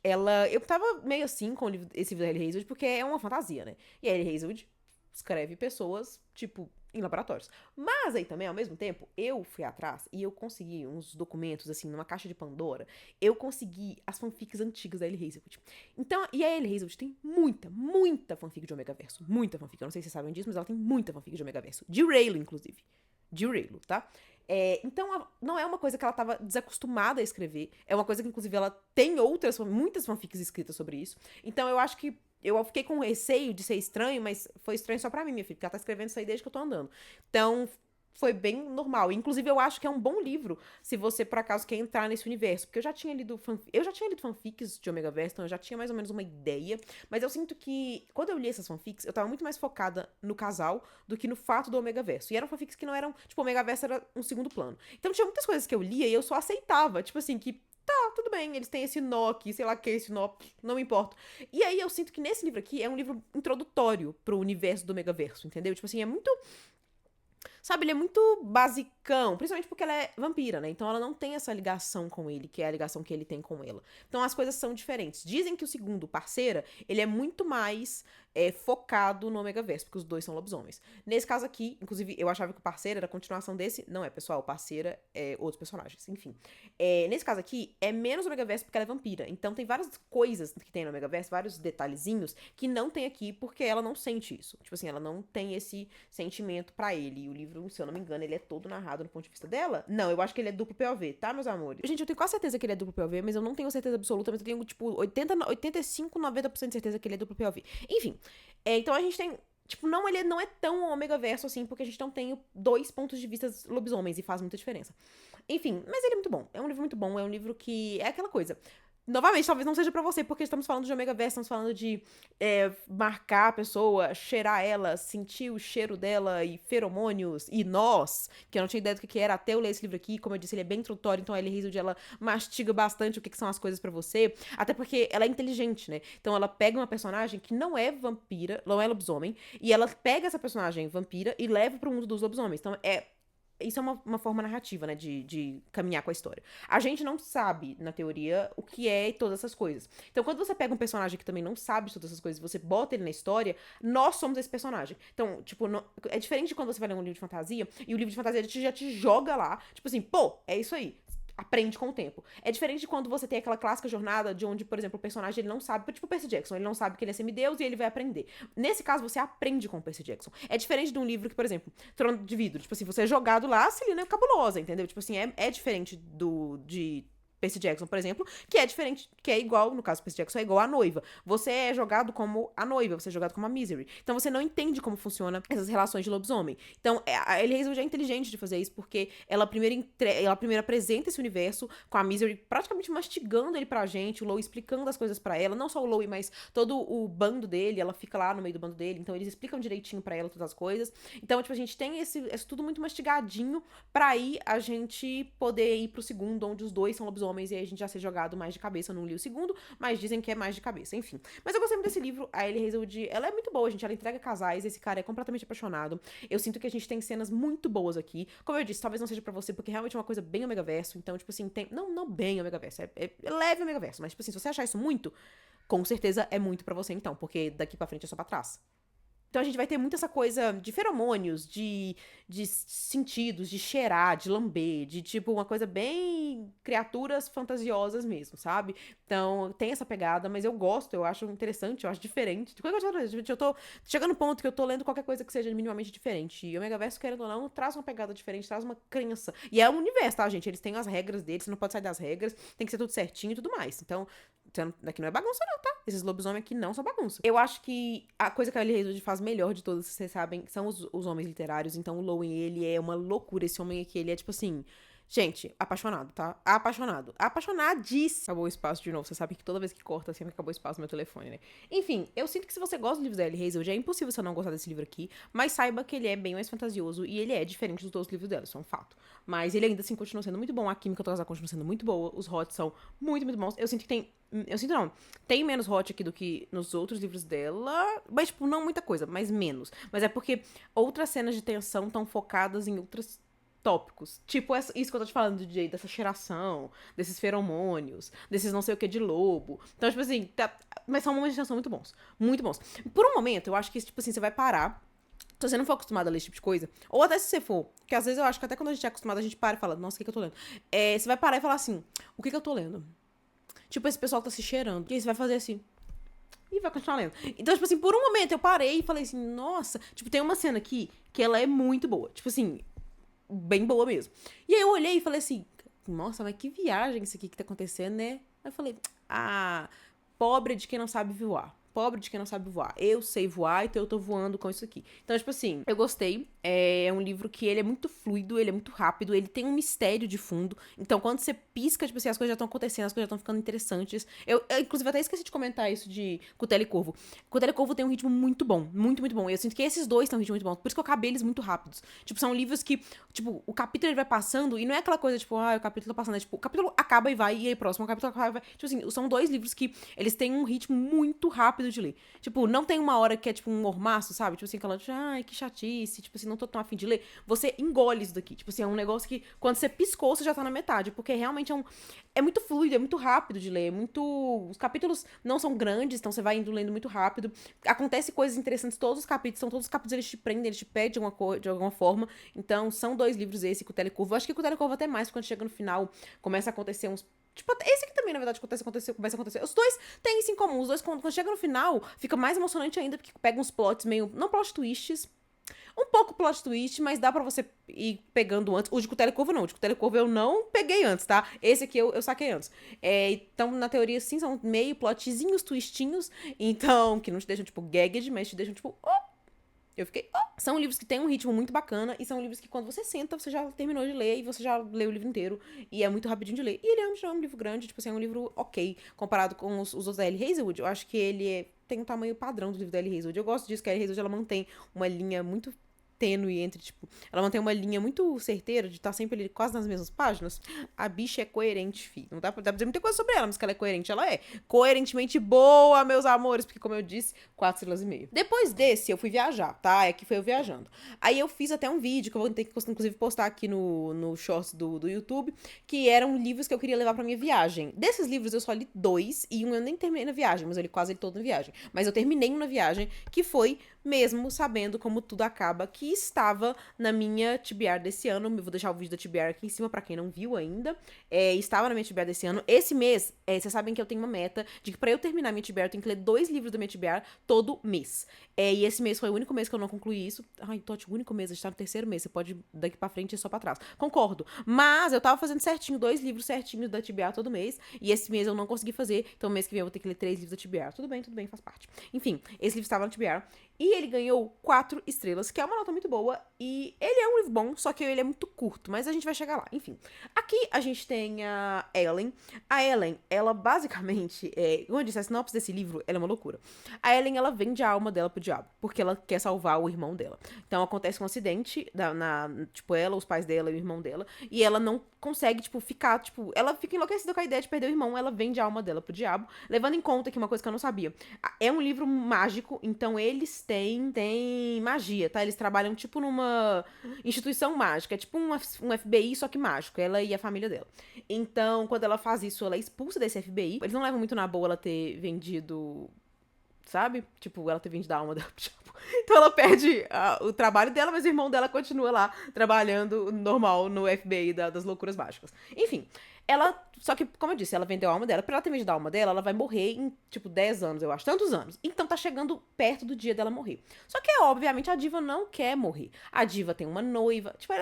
eu tava meio assim com esse livro da Ellie Hazelwood, porque é uma fantasia, né? E a Ellie Hazelwood escreve pessoas, tipo, em laboratórios. Mas aí também, ao mesmo tempo, eu fui atrás e eu consegui uns documentos, assim, numa caixa de Pandora. Eu consegui as fanfics antigas da Ellie Hazelwood. Então, e a Ellie Hazelwood tem muita fanfic de Omegaverso. Muita fanfic. Eu não sei se vocês sabem disso, mas ela tem muita fanfic de Omegaverso. De Raylo, inclusive. De Raylo, tá? Então, não é uma coisa que ela tava desacostumada a escrever. É uma coisa que, inclusive, ela tem muitas fanfics escritas sobre isso. Então, eu acho que eu fiquei com receio de ser estranho, mas foi estranho só pra mim, minha filha, porque ela tá escrevendo isso aí desde que eu tô andando. Então, foi bem normal. Inclusive, eu acho que é um bom livro se você, por acaso, quer entrar nesse universo. Porque eu já tinha lido fanfics de Omegaverse, então eu já tinha mais ou menos uma ideia. Mas eu sinto que, quando eu li essas fanfics, eu tava muito mais focada no casal do que no fato do Omegaverso. E eram fanfics que não eram... Tipo, o Omegaverso era um segundo plano. Então tinha muitas coisas que eu lia e eu só aceitava. Tipo assim, que... Tá, tudo bem, eles têm esse nó aqui, sei lá o que é esse nó, não me importa. E aí eu sinto que nesse livro aqui é um livro introdutório pro universo do Omegaverso, entendeu? Tipo assim, é muito... Sabe, ele é muito basicão, principalmente porque ela é vampira, né? Então ela não tem essa ligação com ele, que é a ligação que ele tem com ela. Então as coisas são diferentes. Dizem que o segundo, Parceira, ele é muito mais focado no Omegaverso, porque os dois são lobisomens. Nesse caso aqui, inclusive, eu achava que o Parceira era a continuação desse. Não é, pessoal, o Parceira é outros personagens, enfim. Nesse caso aqui, é menos Omegaverso porque ela é vampira. Então tem várias coisas que tem no Omegaverso, vários detalhezinhos, que não tem aqui porque ela não sente isso. Tipo assim, ela não tem esse sentimento pra ele. E o livro, se eu não me engano, ele é todo narrado no ponto de vista dela. Não, eu acho que ele é duplo POV, tá, meus amores? Gente, eu tenho quase certeza que ele é duplo POV, mas eu não tenho certeza absoluta, mas eu tenho, tipo, 85, 90% de certeza que ele é duplo POV. Enfim, então a gente tem... Tipo, não, ele não é tão Omegaverso assim, porque a gente não tem dois pontos de vista lobisomens e faz muita diferença. Enfim, mas ele é muito bom. É um livro muito bom, é um livro que... É aquela coisa... Novamente, talvez não seja pra você, porque estamos falando de Omegaverse, estamos falando de marcar a pessoa, cheirar ela, sentir o cheiro dela e feromônios e nós, que eu não tinha ideia do que era até eu ler esse livro aqui. Como eu disse, ele é bem introdutório, então a Ellie Hazelwood, ela mastiga bastante o que são as coisas pra você, até porque ela é inteligente, né? Então ela pega uma personagem que não é vampira, não é lobisomem, e ela pega essa personagem vampira e leva pro mundo dos lobisomens. Então isso é uma forma narrativa, né, de caminhar com a história. A gente não sabe, na teoria, o que é todas essas coisas. Então, quando você pega um personagem que também não sabe de todas essas coisas e você bota ele na história, nós somos esse personagem. Então, tipo, é diferente de quando você vai ler um livro de fantasia e o livro de fantasia já te joga lá, tipo assim, pô, é isso aí. Aprende com o tempo. É diferente de quando você tem aquela clássica jornada de onde, por exemplo, o personagem ele não sabe, tipo o Percy Jackson, ele não sabe que ele é semideus e ele vai aprender. Nesse caso, você aprende com o Percy Jackson. É diferente de um livro que, por exemplo, Trono de Vidro, tipo assim, você é jogado lá, a Celina é cabulosa, entendeu? Tipo assim, é diferente de Percy Jackson, por exemplo, que é diferente, que é igual, no caso do Percy Jackson, é igual à noiva. Você é jogado como a noiva, você é jogado como a Misery. Então você não entende como funciona essas relações de lobisomem. Então a Ellie Hazelwood é inteligente de fazer isso, porque ela primeiro apresenta esse universo com a Misery praticamente mastigando ele pra gente, o Lowe explicando as coisas pra ela, não só o Lowe, mas todo o bando dele, ela fica lá no meio do bando dele, então eles explicam direitinho pra ela todas as coisas. Então, tipo, a gente tem esse tudo muito mastigadinho pra aí a gente poder ir pro segundo, onde os dois são lobisomens, e aí a gente já ser jogado mais de cabeça. Eu não li o segundo, mas dizem que é mais de cabeça, enfim. Mas eu gostei muito desse livro. A Ellie Hazelwood, ela é muito boa, gente, ela entrega casais, esse cara é completamente apaixonado. Eu sinto que a gente tem cenas muito boas aqui. Como eu disse, talvez não seja pra você, porque realmente é uma coisa bem Omegaverso, então, tipo assim, tem... Não bem Omegaverso, é leve Omegaverso, mas, tipo assim, se você achar isso muito, com certeza é muito pra você, então, porque daqui pra frente é só pra trás. Então a gente vai ter muito essa coisa de feromônios, de sentidos, de cheirar, de lamber, de tipo uma coisa bem criaturas fantasiosas mesmo, sabe? Então tem essa pegada, mas eu gosto, eu acho interessante, eu acho diferente. Eu tô chegando no ponto que eu tô lendo qualquer coisa que seja minimamente diferente. E o Megaverso, querendo ou não, traz uma pegada diferente, traz uma crença. E é um universo, tá, gente? Eles têm as regras deles, você não pode sair das regras, tem que ser tudo certinho e tudo mais. Então, aqui não é bagunça, não, tá? Esses lobisomens aqui não são bagunça. Eu acho que a coisa que a Ellie Hazelwood faz melhor de todas, vocês sabem, são os homens literários. Então o Lowen, ele é uma loucura. Esse homem aqui, ele é tipo assim... Gente, apaixonado, tá? Apaixonado. Apaixonadíssimo. Acabou o espaço de novo. Você sabe que toda vez que corta, sempre acabou o espaço no meu telefone, né? Enfim, eu sinto que se você gosta dos livros da Ellie Hazelwood, é impossível você não gostar desse livro aqui. Mas saiba que ele é bem mais fantasioso e ele é diferente dos outros livros dela, isso é um fato. Mas ele ainda assim continua sendo muito bom. A química do casal continua sendo muito boa. Os hots são muito, muito bons. Eu sinto que tem... Eu sinto não. Tem menos hot aqui do que nos outros livros dela. Mas, tipo, não muita coisa, mas menos. Mas é porque outras cenas de tensão estão focadas em outros tópicos. Tipo, isso que eu tô te falando, DJ, dessa cheiração, desses feromônios, desses não sei o que de lobo. Então, tipo assim, mas são momentos de tensão muito bons. Muito bons. Por um momento, eu acho que, tipo assim, você vai parar. Se você não for acostumado a ler esse tipo de coisa, ou até se você for, porque às vezes eu acho que até quando a gente é acostumado, a gente para e fala, nossa, o que eu tô lendo? Você vai parar e falar assim, o que eu tô lendo? Tipo, esse pessoal tá se cheirando. E aí você vai fazer assim. E vai continuar lendo. Então, tipo assim, por um momento eu parei e falei assim, nossa. Tipo, tem uma cena aqui que ela é muito boa. Tipo assim, bem boa mesmo. E aí eu olhei e falei assim, nossa, mas que viagem isso aqui que tá acontecendo, né? Aí eu falei, pobre de quem não sabe voar. Pobre de quem não sabe voar. Eu sei voar, então eu tô voando com isso aqui. Então, tipo assim, eu gostei. É um livro que ele é muito fluido, ele é muito rápido, ele tem um mistério de fundo. Então, quando você pisca, tipo assim, as coisas já estão acontecendo, as coisas já estão ficando interessantes. Eu, inclusive, até esqueci de comentar isso de Cutela e Corvo. Cutela e Corvo tem um ritmo muito bom, muito, muito bom. Eu sinto que esses dois têm um ritmo muito bom. Por isso que eu acabei eles muito rápidos. Tipo, são livros que, tipo, o capítulo ele vai passando e não é aquela coisa, tipo, o capítulo tá passando. É tipo, o capítulo acaba e vai, e aí próximo, o capítulo acaba e vai. Tipo assim, são dois livros que eles têm um ritmo muito rápido de ler. Tipo, não tem uma hora que é, tipo, um mormaço, sabe? Tipo assim, aquela, ai, que chatice, tipo assim, não tô tão afim de ler. Você engole isso daqui. Tipo assim, é um negócio que, quando você piscou, você já tá na metade. Porque realmente é muito fluido, é muito rápido de ler. É muito. Os capítulos não são grandes, então você vai indo lendo muito rápido. Acontece coisas interessantes, todos os capítulos, são todos os capítulos, eles te prendem, eles te pedem de alguma forma. Então, são dois livros esse, com o Telecurvo. Eu acho que com o Telecurvo até mais, quando chega no final, começa a acontecer uns. Tipo, esse aqui também, na verdade, começa a acontecer. Os dois têm isso em comum. Os dois, quando chega no final, fica mais emocionante ainda, porque pega uns plots meio. Não plot twists. Um pouco plot twist, mas dá pra você ir pegando antes. O de Telecorvo não. O de Telecorvo eu não peguei antes, tá? Esse aqui eu saquei antes. Então, na teoria, sim, são meio plotzinhos, twistinhos. Então, que não te deixam, tipo, gagged, mas te deixam, tipo, oh! Eu fiquei, oh! São livros que têm um ritmo muito bacana e são livros que quando você senta, você já terminou de ler e você já leu o livro inteiro. E é muito rapidinho de ler. E ele é um livro grande, tipo assim, é um livro ok, comparado com os outros da Ellie Hazelwood. Eu acho que tem um tamanho padrão do livro da Ellie Hazelwood. Eu gosto disso, que a Ellie Hazelwood, ela mantém uma linha muito tênue entre, tipo, ela mantém uma linha muito certeira de estar sempre ali quase nas mesmas páginas. A bicha é coerente, fi. Não dá pra dizer muita coisa sobre ela, mas que ela é coerente, ela é. Coerentemente boa, meus amores, porque, como eu disse, 4,5 estrelas. Depois desse, eu fui viajar, tá? É que foi eu viajando. Aí eu fiz até um vídeo, que eu vou ter que, inclusive, postar aqui no shorts do YouTube, que eram livros que eu queria levar pra minha viagem. Desses livros, eu só li 2, e um eu nem terminei na viagem, mas eu li quase ele todo na viagem. Mas eu terminei um na viagem, que foi Mesmo Sabendo Como Tudo Acaba, que estava na minha TBR desse ano. Eu vou deixar o vídeo da TBR aqui em cima pra quem não viu ainda. Estava na minha TBR desse ano. Esse mês, vocês sabem que eu tenho uma meta de que pra eu terminar minha TBR, eu tenho que ler 2 livros da minha TBR todo mês. E esse mês foi o único mês que eu não concluí isso. Ai, Totti, o único mês, a gente tá no terceiro mês. Você pode daqui pra frente e só pra trás. Concordo. Mas eu tava fazendo certinho, 2 livros certinhos da TBR todo mês. E esse mês eu não consegui fazer. Então mês que vem eu vou ter que ler 3 livros da TBR. Tudo bem, faz parte. Enfim, esse livro estava na TBR. E ele ganhou 4 estrelas, que é uma nota muito boa. E ele é um livro bom, só que ele é muito curto. Mas a gente vai chegar lá. Enfim. Aqui a gente tem a Ellen. A Ellen, ela basicamente... como eu disse, a sinopse desse livro, ela é uma loucura. A Ellen, ela vende a alma dela pro diabo. Porque ela quer salvar o irmão dela. Então acontece um acidente, tipo, ela, os pais dela e o irmão dela. E ela não consegue, tipo, ficar, tipo... Ela fica enlouquecida com a ideia de perder o irmão. Ela vende a alma dela pro diabo. Levando em conta que uma coisa que eu não sabia. É um livro mágico, então eles têm magia, tá? Eles trabalham, tipo, numa instituição mágica. É tipo um FBI, só que mágico. Ela e a família dela. Então, quando ela faz isso, ela é expulsa desse FBI. Eles não levam muito na boa ela ter vendido... Sabe? Tipo, ela ter vendido a alma dela pro diabo. Então ela perde o trabalho dela, mas o irmão dela continua lá, trabalhando normal no FBI das loucuras mágicas. Enfim, só que, como eu disse, ela vendeu a alma dela. Pra ela ter vendido a alma dela, ela vai morrer em, tipo, 10 anos, eu acho. Tantos anos. Então tá chegando perto do dia dela morrer. Só que, obviamente, a diva não quer morrer. A diva tem uma noiva. Tipo,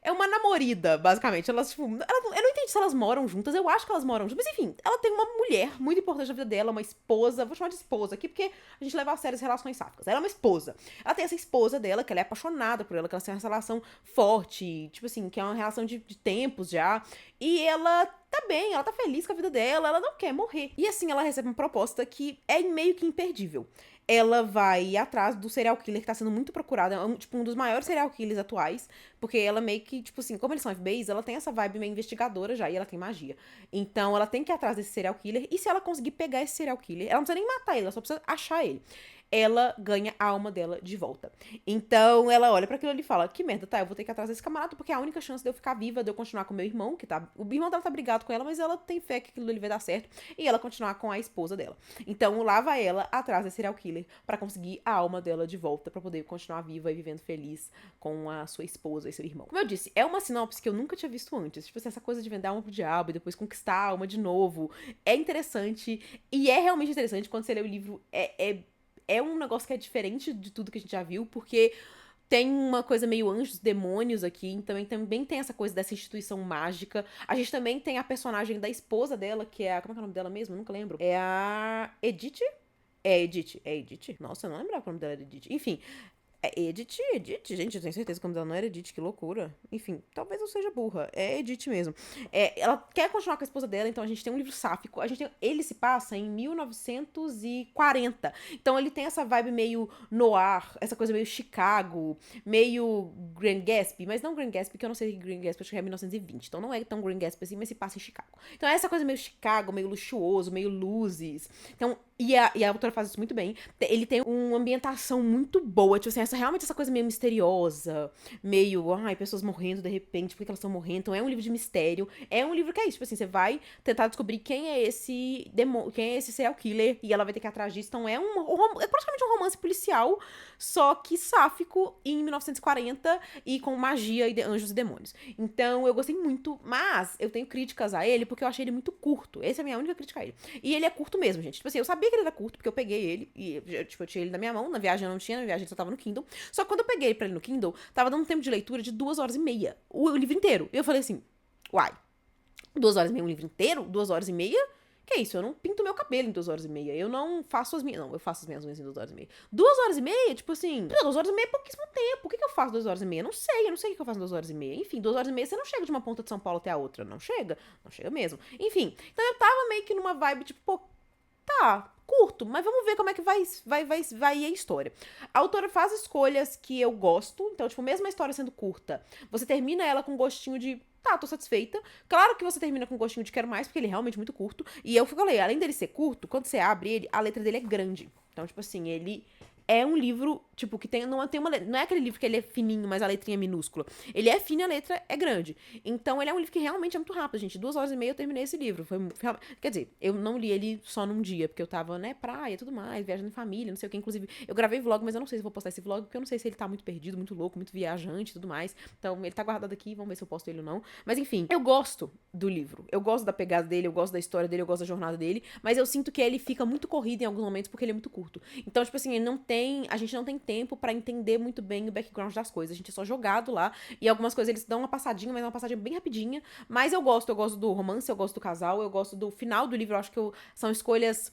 é uma namorida, basicamente. Elas, tipo, eu não entendi se elas moram juntas, eu acho que elas moram juntas. Mas enfim, ela tem uma mulher muito importante na vida dela, uma esposa. Vou chamar de esposa aqui, porque a gente leva a sério as relações sáficas. Ela é uma esposa. Ela tem essa esposa dela, que ela é apaixonada por ela, que ela tem essa relação forte, tipo assim, que é uma relação de tempos já. E ela tá bem, ela tá feliz com a vida dela, ela não quer morrer. E assim, ela recebe uma proposta que é meio que imperdível. Ela vai atrás do serial killer que tá sendo muito procurado. É tipo, um dos maiores serial killers atuais. Porque ela meio que, tipo assim, como eles são FBIs, ela tem essa vibe meio investigadora já. E ela tem magia. Então, ela tem que ir atrás desse serial killer. E se ela conseguir pegar esse serial killer, ela não precisa nem matar ele, ela só precisa achar ele. Ela ganha a alma dela de volta. Então, ela olha pra aquilo ali e fala, que merda, tá, eu vou ter que ir atrás desse camarada, porque é a única chance de eu ficar viva, de eu continuar com meu irmão, que tá... O irmão dela tá brigado com ela, mas ela tem fé que aquilo ali vai dar certo, e ela continuar com a esposa dela. Então, lá vai ela atrás desse serial killer pra conseguir a alma dela de volta, pra poder continuar viva e vivendo feliz com a sua esposa e seu irmão. Como eu disse, é uma sinopse que eu nunca tinha visto antes. Tipo assim, essa coisa de vender a alma pro diabo e depois conquistar a alma de novo. É interessante, e é realmente interessante quando você lê o livro. É um negócio que é diferente de tudo que a gente já viu, porque tem uma coisa meio anjos, demônios aqui, então também tem essa coisa dessa instituição mágica. A gente também tem a personagem da esposa dela, que é a... Como é que é o nome dela mesmo? Eu nunca lembro. É a Edith? É Edith. É Edith? Nossa, eu não lembrava que o nome dela era Edith. Enfim, é Edith, gente, eu tenho certeza que o nome dela não era Edith, que loucura. Enfim, talvez eu seja burra, é Edith mesmo. Ela quer continuar com a esposa dela, então a gente tem um livro sáfico, ele se passa em 1940, então ele tem essa vibe meio noir, essa coisa meio Chicago, meio Grand Gatsby, mas não Grand Gatsby, porque eu não sei se Grand Gatsby, acho que é 1920, então não é tão Grand Gatsby assim, mas se passa em Chicago. Então é essa coisa meio Chicago, meio luxuoso, meio luzes, então, e a autora faz isso muito bem. Ele tem uma ambientação muito boa, tipo assim, realmente essa coisa meio misteriosa, meio, ai, pessoas morrendo de repente, por que elas estão morrendo? Então é um livro de mistério, é um livro que é isso, tipo assim, você vai tentar descobrir quem é esse quem é esse serial killer, e ela vai ter que ir atrás disso, então é praticamente um romance policial, só que sáfico em 1940 e com magia e anjos e demônios. Então eu gostei muito, mas eu tenho críticas a ele porque eu achei ele muito curto, essa é a minha única crítica a ele. E ele é curto mesmo, gente, tipo assim, eu sabia que ele era curto, porque eu peguei ele, e tipo, eu tinha ele na minha mão, na viagem eu não tinha, na viagem ele só tava no Kindle. Só que quando eu peguei pra ele no Kindle, tava dando um tempo de leitura de 2 horas e meia. O livro inteiro. E eu falei assim, uai, 2 horas e meia um livro inteiro? 2 horas e meia? Que é isso? Eu não pinto meu cabelo em 2 horas e meia. Eu não faço as minhas. Não, eu faço as minhas unhas em 2 horas e meia. 2 horas e meia, tipo assim. 2 horas e meia é pouquíssimo tempo. O que eu faço 2 horas e meia? Não sei, eu não sei o que eu faço em 2 horas e meia. Enfim, 2 horas e meia você não chega de uma ponta de São Paulo até a outra. Não chega. Não chega mesmo. Enfim, então eu tava meio que numa vibe, tipo, pô, tá, curto, mas vamos ver como é que vai a história. A autora faz escolhas que eu gosto, então, tipo, mesmo a história sendo curta, você termina ela com gostinho de, tá, tô satisfeita. Claro que você termina com gostinho de quero mais, porque ele é realmente muito curto. E eu falei, além dele ser curto, quando você abre ele, a letra dele é grande. Então, tipo assim, ele é um livro, tipo, que não é aquele livro que ele é fininho, mas a letrinha é minúscula. Ele é fino e a letra é grande. Então, ele é um livro que realmente é muito rápido, gente. 2 horas e meia eu terminei esse livro. Quer dizer, eu não li ele só num dia, porque eu tava, né, praia e tudo mais, viajando em família, não sei o que. Inclusive, eu gravei vlog, mas eu não sei se vou postar esse vlog, porque eu não sei se ele tá muito perdido, muito louco, muito viajante e tudo mais. Então, ele tá guardado aqui, vamos ver se eu posto ele ou não. Mas, enfim, eu gosto do livro. Eu gosto da pegada dele, eu gosto da história dele, eu gosto da jornada dele, mas eu sinto que ele fica muito corrido em alguns momentos, porque ele é muito curto. Então, tipo assim, a gente não tem tempo pra entender muito bem o background das coisas. A gente é só jogado lá. E algumas coisas eles dão uma passadinha, mas é uma passadinha bem rapidinha. Mas eu gosto do romance, eu gosto do casal, eu gosto do final do livro. Eu acho que são escolhas.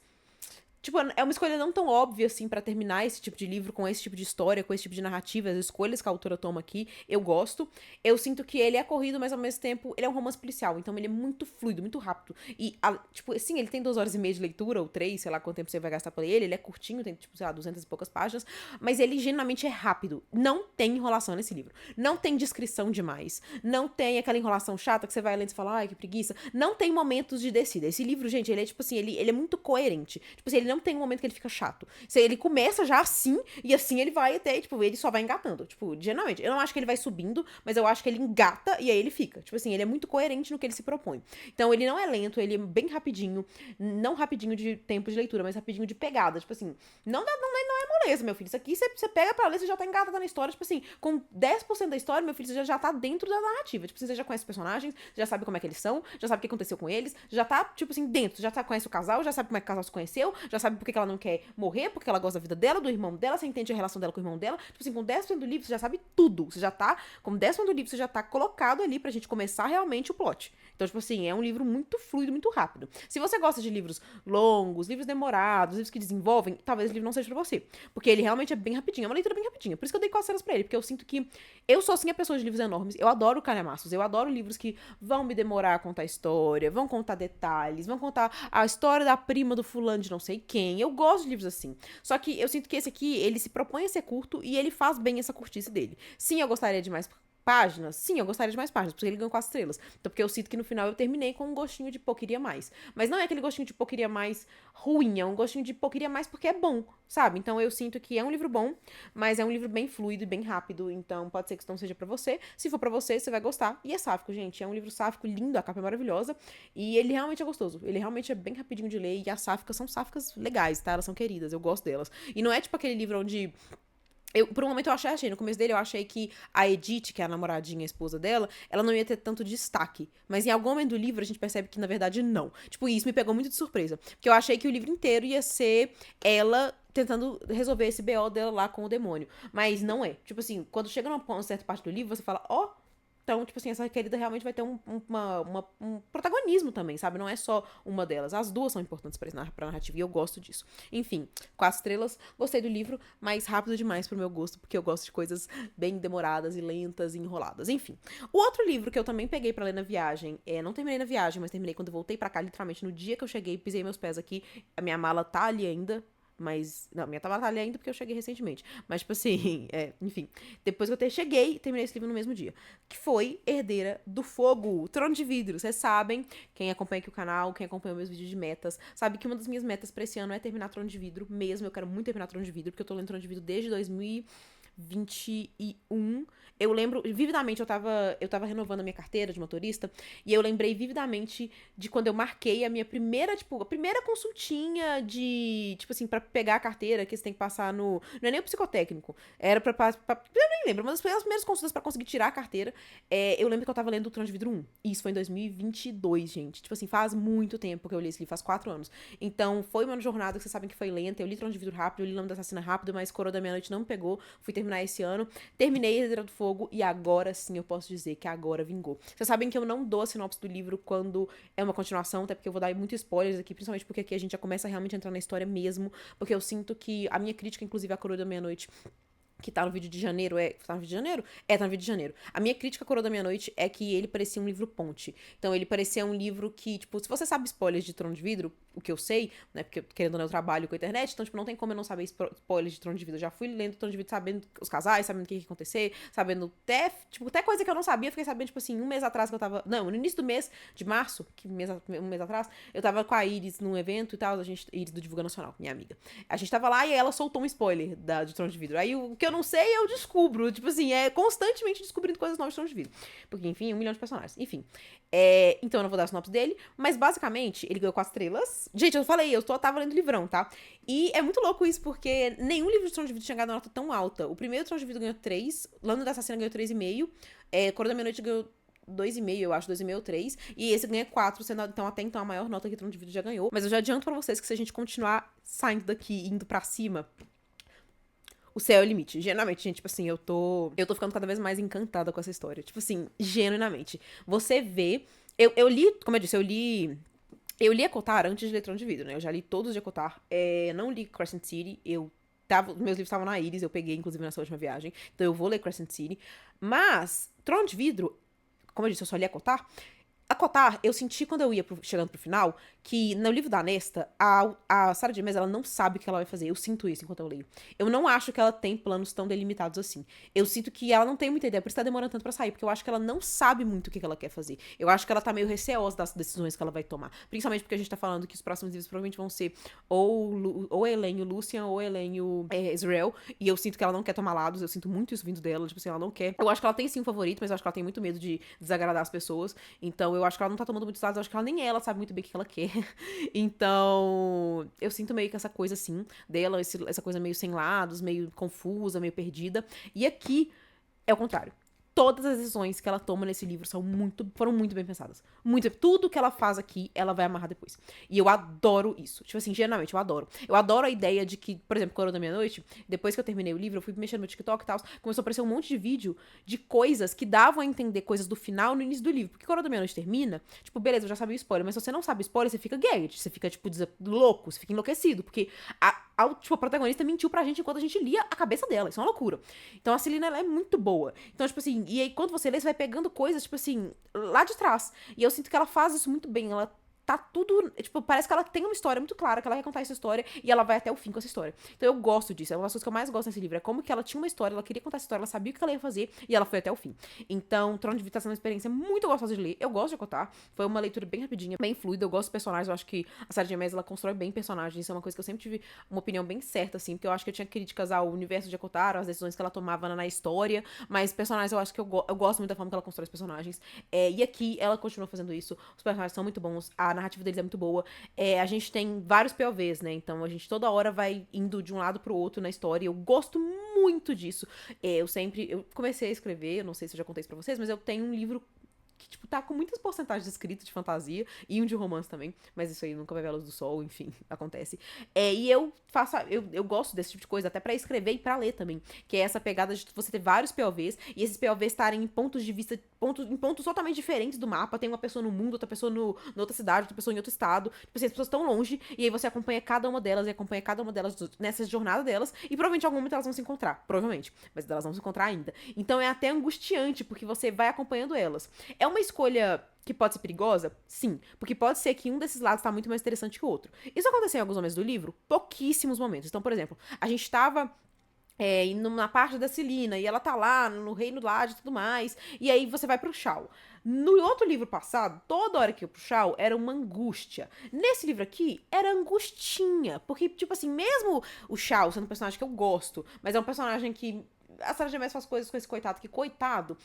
Tipo, é uma escolha não tão óbvia, assim, pra terminar esse tipo de livro, com esse tipo de história, com esse tipo de narrativa, as escolhas que a autora toma aqui, eu gosto. Eu sinto que ele é corrido, mas ao mesmo tempo, ele é um romance policial, então ele é muito fluido, muito rápido. E, tipo, sim, ele tem 2 horas e meia de leitura, ou 3, sei lá quanto tempo você vai gastar por ele é curtinho, tem, tipo, sei lá, 200 e poucas páginas, mas ele genuinamente é rápido. Não tem enrolação nesse livro. Não tem descrição demais. Não tem aquela enrolação chata que você vai lendo e fala, ai, que preguiça. Não tem momentos de descida. Esse livro, gente, ele é, tipo assim, ele é muito coerente. Tipo assim, ele não tem um momento que ele fica chato. Ele começa já assim, e assim ele vai até, tipo, ele só vai engatando. Tipo, geralmente, eu não acho que ele vai subindo, mas eu acho que ele engata e aí ele fica. Tipo assim, ele é muito coerente no que ele se propõe. Então, ele não é lento, ele é bem rapidinho. Não rapidinho de tempo de leitura, mas rapidinho de pegada. Tipo assim, não é moleza, meu filho. Isso aqui você pega pra ler, você já tá engatada na história. Tipo assim, com 10% da história, meu filho, você já tá dentro da narrativa. Tipo assim, você já conhece os personagens, já sabe como é que eles são, já sabe o que aconteceu com eles, já tá, tipo assim, dentro. Já conhece o casal, já sabe como é que o casal se conheceu, já sabe por que ela não quer morrer, porque ela gosta da vida dela, do irmão dela, você entende a relação dela com o irmão dela. Tipo assim, com 10% do livro, você já sabe tudo. Você já tá, com 10% do livro, você já tá colocado ali pra gente começar realmente o plot. Então, tipo assim, é um livro muito fluido, muito rápido. Se você gosta de livros longos, livros demorados, livros que desenvolvem, talvez o livro não seja pra você. Porque ele realmente é bem rapidinho, é uma leitura bem rapidinha. Por isso que eu dei coceras pra ele, porque eu sinto que eu sou assim a pessoa de livros enormes. Eu adoro calhamaços, eu adoro livros que vão me demorar a contar a história, vão contar detalhes, vão contar a história da prima do fulano de não sei quem. Eu gosto de livros assim. Só que eu sinto que esse aqui, ele se propõe a ser curto e ele faz bem essa curtice dele. Sim, eu gostaria de mais páginas? Sim, eu gostaria de mais páginas, porque ele ganhou 4 estrelas. Então, porque eu sinto que no final eu terminei com um gostinho de pô, queria mais. Mas não é aquele gostinho de pô, queria mais ruim, é um gostinho de pô, queria mais porque é bom, sabe? Então eu sinto que é um livro bom, mas é um livro bem fluido e bem rápido, então pode ser que isso não seja pra você. Se for pra você, você vai gostar. E é sáfico, gente, é um livro sáfico lindo, a capa é maravilhosa, e ele realmente é gostoso. Ele realmente é bem rapidinho de ler, e as sáficas são sáficas legais, tá? Elas são queridas, eu gosto delas. E não é tipo aquele livro onde por um momento eu achei, no começo dele eu achei que a Edith, que é a namoradinha, a esposa dela, ela não ia ter tanto destaque. Mas em algum momento do livro a gente percebe que na verdade não. Tipo, isso me pegou muito de surpresa. Porque eu achei que o livro inteiro ia ser ela tentando resolver esse BO dela lá com o demônio. Mas não é. Tipo assim, quando chega numa certa parte do livro, você fala, ó, Então, tipo assim, essa querida realmente vai ter um protagonismo também, sabe? Não é só uma delas. As duas são importantes pra narrativa e eu gosto disso. Enfim, 4 estrelas. Gostei do livro, mas rápido demais pro meu gosto, porque eu gosto de coisas bem demoradas e lentas e enroladas. Enfim. O outro livro que eu também peguei pra ler na viagem, não terminei na viagem, mas terminei quando eu voltei pra cá, literalmente no dia que eu cheguei, pisei meus pés aqui, a minha mala tá ali ainda, mas, não, minha mala tá ali ainda porque eu cheguei recentemente, mas tipo assim, enfim, depois que eu cheguei, terminei esse livro no mesmo dia, que foi Herdeira do Fogo, Trono de Vidro. Vocês sabem, quem acompanha aqui o canal, quem acompanha meus vídeos de metas, sabe que uma das minhas metas pra esse ano é terminar Trono de Vidro mesmo. Eu quero muito terminar Trono de Vidro, porque eu tô lendo Trono de Vidro desde 2021. Eu lembro vividamente, eu tava renovando a minha carteira de motorista, e eu lembrei vividamente de quando eu marquei a minha primeira, tipo, a primeira consultinha de, tipo assim, pra pegar a carteira, que você tem que passar no, não é nem o psicotécnico, era eu nem lembro, uma das primeiras consultas pra conseguir tirar a carteira, eu lembro que eu tava lendo o Trono de Vidro 1, e isso foi em 2022, gente, tipo assim, faz muito tempo que eu li esse livro, faz 4 anos, então foi uma jornada que vocês sabem que foi lenta, eu li Trono de Vidro rápido, eu li Lâmina da Assassina rápido, mas Coroa da Meia-Noite não me pegou, fui terminar esse ano, terminei Herdeira do Fogo, e agora sim eu posso dizer que agora vingou. Vocês sabem que eu não dou a sinopse do livro quando é uma continuação, até porque eu vou dar muito spoilers aqui, principalmente porque aqui a gente já começa a realmente entrar na história mesmo, porque eu sinto que a minha crítica, inclusive, à Coroa da Meia-Noite, que tá no vídeo de janeiro, tá no vídeo de janeiro? Tá no vídeo de janeiro. A minha crítica à Coroa da Meia-Noite é que ele parecia um livro ponte. Então, ele parecia um livro que, tipo, se você sabe spoilers de Trono de Vidro, o que eu sei, né, porque querendo ou não eu trabalho com a internet, então, tipo, não tem como eu não saber spoilers de Trono de Vidro. Eu já fui lendo Trono de Vidro sabendo os casais, sabendo o que ia acontecer, sabendo até coisa que eu não sabia, eu fiquei sabendo, tipo assim, um mês atrás que eu tava, não, no início do mês de março, um mês atrás, eu tava com a Iris num evento e tal, Iris do Divulga Nacional, minha amiga. A gente tava lá e ela soltou um spoiler de Trono de Vidro. Aí, o que eu não sei, eu descubro. Tipo assim, constantemente descobrindo coisas novas de Trono de Vidro. Porque, enfim, 1 milhão de personagens. Enfim. Então, eu não vou dar a sinopse dele. Mas, basicamente, ele ganhou 4 estrelas. Gente, eu falei, eu tava lendo livrão, tá? E é muito louco isso, porque nenhum livro de Trono de Vidro tinha ganhado uma nota tão alta. O primeiro Trono de Vidro ganhou 3. Lâmina da Assassina ganhou 3,5. Coroa da Meia-Noite ganhou 2,5, eu acho, 2,5 ou 3. E esse ganha 4, sendo então até então a maior nota que Trono de Vidro já ganhou. Mas eu já adianto pra vocês que se a gente continuar saindo daqui e indo pra cima, o céu é o limite. Genuinamente, gente, tipo assim, eu tô ficando cada vez mais encantada com essa história. Tipo assim, genuinamente. Você vê... Eu li, como eu disse, eu li a Cotar antes de ler Trono de Vidro, né? Eu já li todos de Cotar. Não li Crescent City. Meus livros estavam na Iris, eu peguei, inclusive, nessa última viagem. Então eu vou ler Crescent City. Mas, Trono de Vidro, como eu disse, eu só li a Cotar. A Cotar, eu senti quando eu ia chegando pro final, que no livro da Nesta, a Sarah J. Maas, ela não sabe o que ela vai fazer. Eu sinto isso enquanto eu leio. Eu não acho que ela tem planos tão delimitados assim. Eu sinto que ela não tem muita ideia, por isso tá demorando tanto pra sair, porque eu acho que ela não sabe muito o que ela quer fazer. Eu acho que ela tá meio receosa das decisões que ela vai tomar. Principalmente porque a gente tá falando que os próximos livros provavelmente vão ser ou Elen e o Lucian, ou Elen e o Israel, e eu sinto que ela não quer tomar lados, eu sinto muito isso vindo dela, tipo assim, ela não quer. Eu acho que ela tem sim um favorito, mas eu acho que ela tem muito medo de desagradar as pessoas, então eu acho que ela não tá tomando muitos lados, eu acho que ela sabe muito bem o que ela quer. Então, eu sinto meio que essa coisa assim dela, essa coisa meio sem lados, meio confusa, meio perdida. E aqui é o contrário. Todas as decisões que ela toma nesse livro foram muito bem pensadas. Tudo que ela faz aqui, ela vai amarrar depois. E eu adoro isso. Tipo assim, geralmente, eu adoro. Eu adoro a ideia de que, por exemplo, Coroa da Meia-Noite, depois que eu terminei o livro, eu fui mexendo no meu TikTok e tal, começou a aparecer um monte de vídeo de coisas que davam a entender coisas do final no início do livro. Porque Coroa da Meia-Noite termina, tipo, beleza, eu já sabia o spoiler, mas se você não sabe o spoiler, você fica gagged, você fica, tipo, louco, você fica enlouquecido, porque a protagonista mentiu pra gente enquanto a gente lia a cabeça dela. Isso é uma loucura. Então a Celina, ela é muito boa. Então, tipo assim, e aí quando você lê, você vai pegando coisas, tipo assim, lá de trás. E eu sinto que ela faz isso muito bem. Ela tá tudo, tipo, parece que ela tem uma história muito clara, que ela quer contar essa história e ela vai até o fim com essa história. Então eu gosto disso, é uma das coisas que eu mais gosto nesse livro, é como que ela tinha uma história, ela queria contar essa história, ela sabia o que ela ia fazer e ela foi até o fim. Então, Trono de Vidro tá sendo uma experiência muito gostosa de ler, eu gosto de Acotar, foi uma leitura bem rapidinha, bem fluida, eu gosto dos personagens, eu acho que a Sarah J. Maas, ela constrói bem personagens, isso é uma coisa que eu sempre tive uma opinião bem certa, assim, porque eu acho que eu tinha críticas ao universo de Acotar, às decisões que ela tomava na história, mas personagens eu acho que eu gosto muito da forma que ela constrói os personagens, e aqui ela continua fazendo isso, os personagens são muito bons, a narrativa deles é muito boa. A gente tem vários POVs, né? Então a gente toda hora vai indo de um lado pro outro na história. Eu gosto muito disso. Eu comecei a escrever, eu não sei se eu já contei isso pra vocês, mas eu tenho um livro que, tipo, tá com muitas porcentagens escritas de fantasia e um de romance também, mas isso aí nunca vai ver a luz do sol, enfim, acontece. E eu gosto desse tipo de coisa, até pra escrever e pra ler também, que é essa pegada de você ter vários POVs, e esses POVs estarem em pontos de vista em pontos totalmente diferentes do mapa. Tem uma pessoa no mundo, outra pessoa na outra cidade, outra pessoa em outro estado. Tipo assim, as pessoas estão longe, e aí você acompanha cada uma delas e acompanha cada uma delas nessa jornada delas, e provavelmente em algum momento elas vão se encontrar. Provavelmente. Mas elas vão se encontrar ainda. Então é até angustiante, porque você vai acompanhando elas. É uma escolha que pode ser perigosa? Sim. Porque pode ser que um desses lados tá muito mais interessante que o outro. Isso aconteceu em alguns momentos do livro? Pouquíssimos momentos. Então, por exemplo, a gente tava indo na parte da Celina, e ela tá lá no Reino Lade e tudo mais, e aí você vai pro Shao. No outro livro passado, toda hora que eu ia pro Shao, era uma angústia. Nesse livro aqui, era angustinha, porque, tipo assim, mesmo o Shao sendo um personagem que eu gosto, mas é um personagem que a Sarah J. Maas faz coisas com esse coitado, que coitado,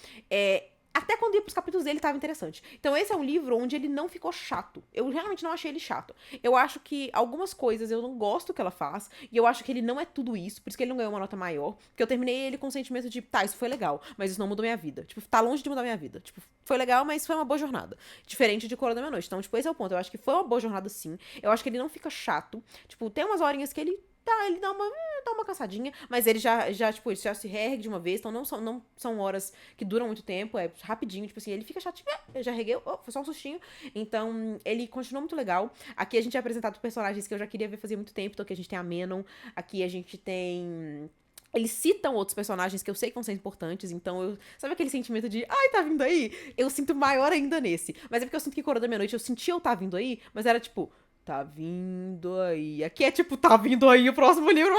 até quando ia pros capítulos dele tava interessante. Então esse é um livro onde ele não ficou chato. Eu realmente não achei ele chato. Eu acho que algumas coisas eu não gosto que ela faz, e eu acho que ele não é tudo isso, por isso que ele não ganhou uma nota maior, porque eu terminei ele com o sentimento de, tá, isso foi legal, mas isso não mudou minha vida. Tipo, tá longe de mudar minha vida. Tipo, foi legal, mas foi uma boa jornada. Diferente de Cor da Meia-Noite. Então, tipo, esse é o ponto. Eu acho que foi uma boa jornada, sim. Eu acho que ele não fica chato. Tipo, tem umas horinhas que ele dá uma cansadinha, mas ele tipo, ele já se reergue de uma vez, então não são horas que duram muito tempo, é rapidinho, tipo assim, ele fica chatinho, eu já reguei, foi só um sustinho, então ele continua muito legal. Aqui a gente é apresentado personagens que eu já queria ver fazia muito tempo, então aqui a gente tem a Menon, aqui a gente tem... Eles citam outros personagens que eu sei que vão ser importantes, então sabe aquele sentimento de, ai, tá vindo aí? Eu sinto maior ainda nesse. Mas é porque eu sinto que Cor da Meia-Noite eu senti eu tá vindo aí, mas era tipo, tá vindo aí. Aqui é tipo, tá vindo aí o próximo livro.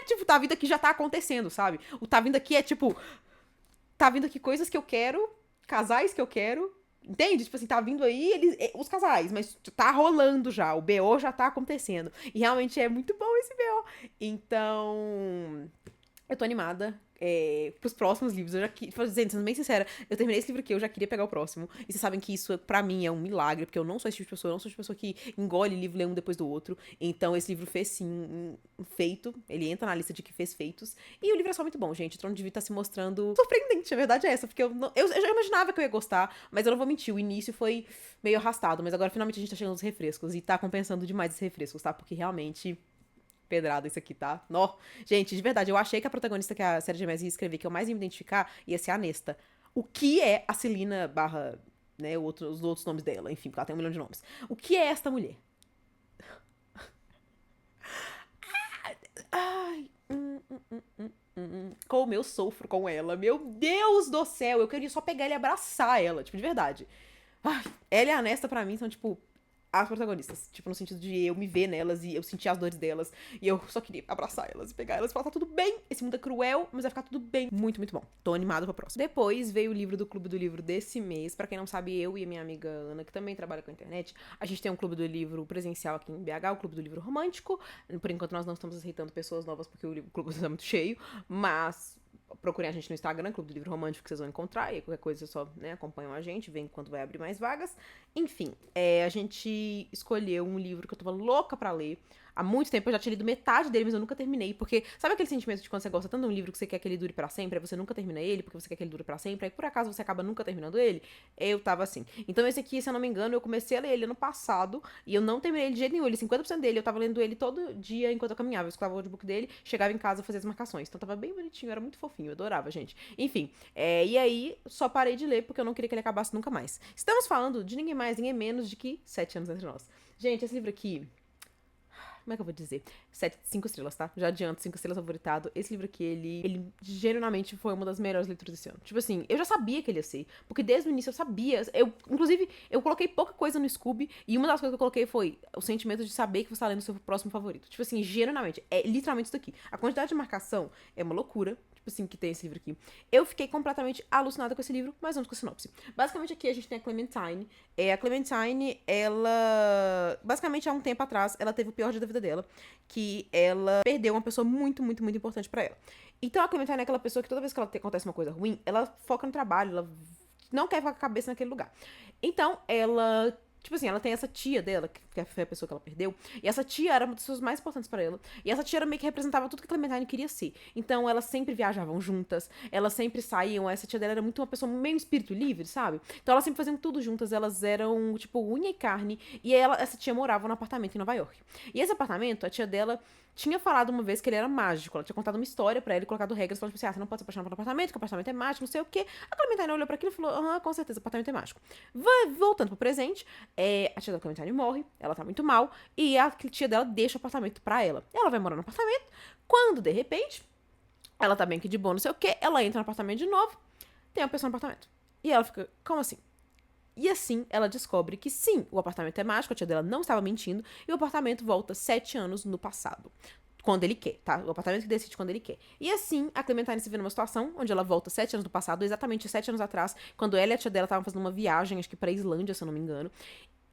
Tipo, tá vindo aqui já tá acontecendo, sabe? O tá vindo aqui é tipo, tá vindo aqui coisas que eu quero, casais que eu quero. Entende? Tipo assim, tá vindo aí os casais, mas tá rolando já. O BO já tá acontecendo. E realmente é muito bom esse BO. Então, eu tô animada. Pros próximos livros, eu já sendo bem sincera, eu terminei esse livro aqui, eu já queria pegar o próximo, e vocês sabem que isso, pra mim, é um milagre, porque eu não sou esse tipo de pessoa, eu não sou esse tipo de pessoa que engole livro, lê um depois do outro, então esse livro fez, sim, um feito, ele entra na lista de que fez feitos, e o livro é só muito bom, gente, o Trono de Vidro tá se mostrando surpreendente, a verdade é essa, porque eu já imaginava que eu ia gostar, mas eu não vou mentir, o início foi meio arrastado, mas agora finalmente a gente tá chegando nos refrescos, e tá compensando demais esses refrescos, tá, porque realmente... pedrada isso aqui, tá? Nó. Gente, de verdade, eu achei que a protagonista que a Sarah J. Maas ia escrever, que eu mais ia me identificar, ia ser a Nesta. O que é a Celina barra, né, os outros nomes dela, enfim, porque ela tem 1 milhão de nomes. O que é esta mulher? Ai, como eu sofro com ela. Meu Deus do céu, eu queria só pegar ela e abraçar ela, tipo, de verdade. Ai, ela e a Nesta, pra mim, são, tipo, as protagonistas. Tipo, no sentido de eu me ver nelas e eu sentir as dores delas. E eu só queria abraçar elas e pegar elas e falar, tá tudo bem. Esse mundo é cruel, mas vai ficar tudo bem. Muito, muito bom. Tô animada pra próxima. Depois veio o livro do Clube do Livro desse mês. Pra quem não sabe, eu e a minha amiga Ana, que também trabalha com a internet, a gente tem um Clube do Livro presencial aqui em BH, o Clube do Livro Romântico. Por enquanto nós não estamos aceitando pessoas novas porque o clube está muito cheio, mas... procurem a gente no Instagram, Clube do Livro Romântico, que vocês vão encontrar. E qualquer coisa, só, né, acompanham a gente, veem quando vai abrir mais vagas. Enfim, a gente escolheu um livro que eu tava louca pra ler. Há muito tempo eu já tinha lido metade dele, mas eu nunca terminei. Porque sabe aquele sentimento de quando você gosta tanto de um livro que você quer que ele dure pra sempre, aí você nunca termina ele, porque você quer que ele dure pra sempre, aí por acaso você acaba nunca terminando ele? Eu tava assim. Então esse aqui, se eu não me engano, eu comecei a ler ele ano passado, e eu não terminei ele de jeito nenhum. Ele 50% dele, eu tava lendo ele todo dia enquanto eu caminhava. Eu escutava o audiobook dele, chegava em casa, fazia as marcações. Então tava bem bonitinho, era muito fofinho, eu adorava, gente. Enfim, e aí só parei de ler porque eu não queria que ele acabasse nunca mais. Estamos falando de ninguém mais, ninguém menos de que 7 anos entre nós. Gente, esse livro aqui... como é que eu vou dizer? 5 estrelas, tá? Já adianto, 5 estrelas favoritado. Esse livro aqui, ele genuinamente foi uma das melhores leituras desse ano. Tipo assim, eu já sabia que ele ia ser. Porque desde o início eu sabia. Inclusive, eu coloquei pouca coisa no Scooby. E uma das coisas que eu coloquei foi o sentimento de saber que você tá lendo o seu próximo favorito. Tipo assim, genuinamente. É literalmente isso daqui. A quantidade de marcação é uma loucura. Tipo assim, que tem esse livro aqui. Eu fiquei completamente alucinada com esse livro, mas vamos com a sinopse. Basicamente, aqui a gente tem a Clementine. A Clementine, ela... basicamente, há um tempo atrás, ela teve o pior dia da vida dela. Que ela perdeu uma pessoa muito, muito, muito importante pra ela. Então, a Clementine é aquela pessoa que toda vez que acontece uma coisa ruim, ela foca no trabalho, ela não quer ficar com a cabeça naquele lugar. Então, ela Tipo assim, ela tem essa tia dela, que foi a pessoa que ela perdeu, e essa tia era uma das pessoas mais importantes pra ela. E essa tia era meio que representava tudo que a Clementine queria ser. Então, elas sempre viajavam juntas, elas sempre saíam, essa tia dela era muito uma pessoa meio espírito livre, sabe? Então, elas sempre faziam tudo juntas, elas eram, tipo, unha e carne, e essa tia morava num apartamento em Nova York. E esse apartamento, a tia dela tinha falado uma vez que ele era mágico. Ela tinha contado uma história pra ele, colocado regras, falando tipo assim, você não pode se apaixonar pelo apartamento, que o apartamento é mágico, não sei o quê. A Clementine olhou pra aquilo e falou, com certeza, o apartamento é mágico. Voltando pro presente, a tia da Clementine morre, ela tá muito mal, e a tia dela deixa o apartamento pra ela. Ela vai morar no apartamento, quando, de repente, ela tá bem que de boa, não sei o quê, ela entra no apartamento de novo, tem uma pessoa no apartamento. E ela fica, como assim? E assim, ela descobre que sim, o apartamento é mágico, a tia dela não estava mentindo, e o apartamento volta 7 anos no passado. Quando ele quer, tá? O apartamento que decide quando ele quer. E assim, a Clementine se vê numa situação onde ela volta 7 anos no passado, exatamente 7 anos atrás, quando ela e a tia dela estavam fazendo uma viagem, acho que pra Islândia, se eu não me engano.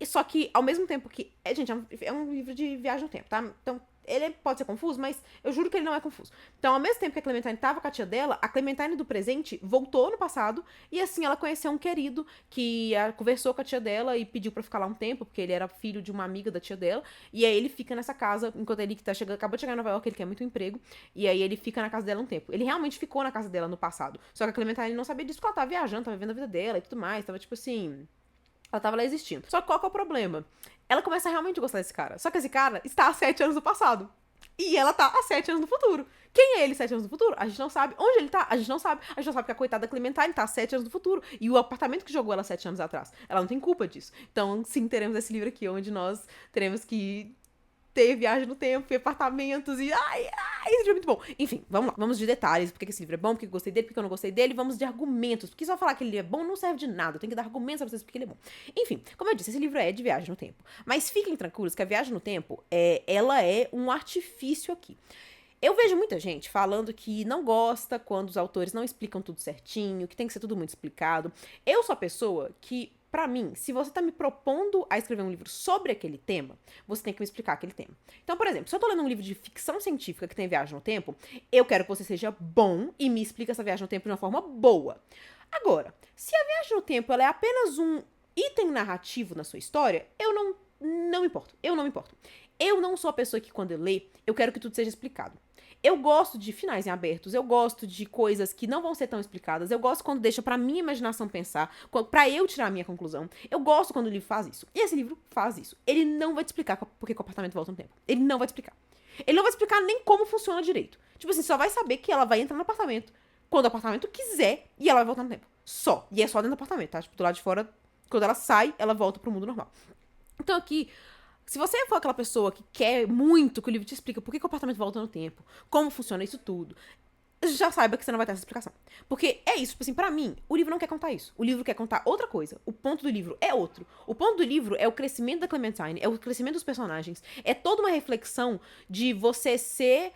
E só que, ao mesmo tempo que... gente, é um livro de viagem no tempo, tá? Então, ele pode ser confuso, mas eu juro que ele não é confuso. Então, ao mesmo tempo que a Clementine tava com a tia dela, a Clementine do presente voltou no passado, e assim, ela conheceu um querido que conversou com a tia dela e pediu pra ficar lá um tempo, porque ele era filho de uma amiga da tia dela, e aí ele fica nessa casa, enquanto ele que acabou de chegar em Nova York, ele quer muito emprego, e aí ele fica na casa dela um tempo. Ele realmente ficou na casa dela no passado, só que a Clementine não sabia disso, porque ela tava viajando, tava vivendo a vida dela e tudo mais, tava tipo assim... ela tava lá existindo. Só que qual que é o problema? Ela começa a realmente gostar desse cara. Só que esse cara está há 7 anos no passado. E ela tá há 7 anos no futuro. Quem é ele 7 anos no futuro? A gente não sabe. Onde ele tá? A gente não sabe. A gente não sabe que a coitada Clementine tá há 7 anos no futuro. E o apartamento que jogou ela 7 anos atrás. Ela não tem culpa disso. Então, sim, teremos esse livro aqui, onde nós teremos que ter viagem no tempo e apartamentos e... esse livro é muito bom. Enfim, vamos lá. Vamos de detalhes. Por que esse livro é bom, por que eu gostei dele, por que eu não gostei dele. Vamos de argumentos. Porque só falar que ele é bom não serve de nada. Eu tenho que dar argumentos pra vocês porque ele é bom. Enfim, como eu disse, esse livro é de viagem no tempo. Mas fiquem tranquilos que a viagem no tempo, ela é um artifício aqui. Eu vejo muita gente falando que não gosta quando os autores não explicam tudo certinho, que tem que ser tudo muito explicado. Eu sou a pessoa que... pra mim, se você tá me propondo a escrever um livro sobre aquele tema, você tem que me explicar aquele tema. Então, por exemplo, se eu tô lendo um livro de ficção científica que tem viagem no tempo, eu quero que você seja bom e me explique essa viagem no tempo de uma forma boa. Agora, se a viagem no tempo ela é apenas um item narrativo na sua história, eu não me importo. Eu não me importo. Eu não sou a pessoa que, quando eu ler, eu quero que tudo seja explicado. Eu gosto de finais em abertos, eu gosto de coisas que não vão ser tão explicadas, eu gosto quando deixa pra minha imaginação pensar, pra eu tirar a minha conclusão. Eu gosto quando o livro faz isso. E esse livro faz isso. Ele não vai te explicar por que o apartamento volta no tempo. Ele não vai te explicar. Ele não vai explicar nem como funciona direito. Tipo assim, só vai saber que ela vai entrar no apartamento quando o apartamento quiser e ela vai voltar no tempo. Só. E é só dentro do apartamento, tá? Tipo, do lado de fora, quando ela sai, ela volta pro mundo normal. Então aqui... se você for aquela pessoa que quer muito que o livro te explique por que o apartamento volta no tempo, como funciona isso tudo, já saiba que você não vai ter essa explicação. Porque é isso, tipo assim, pra mim, o livro não quer contar isso. O livro quer contar outra coisa. O ponto do livro é outro. O ponto do livro é o crescimento da Clementine, é o crescimento dos personagens, é toda uma reflexão de você ser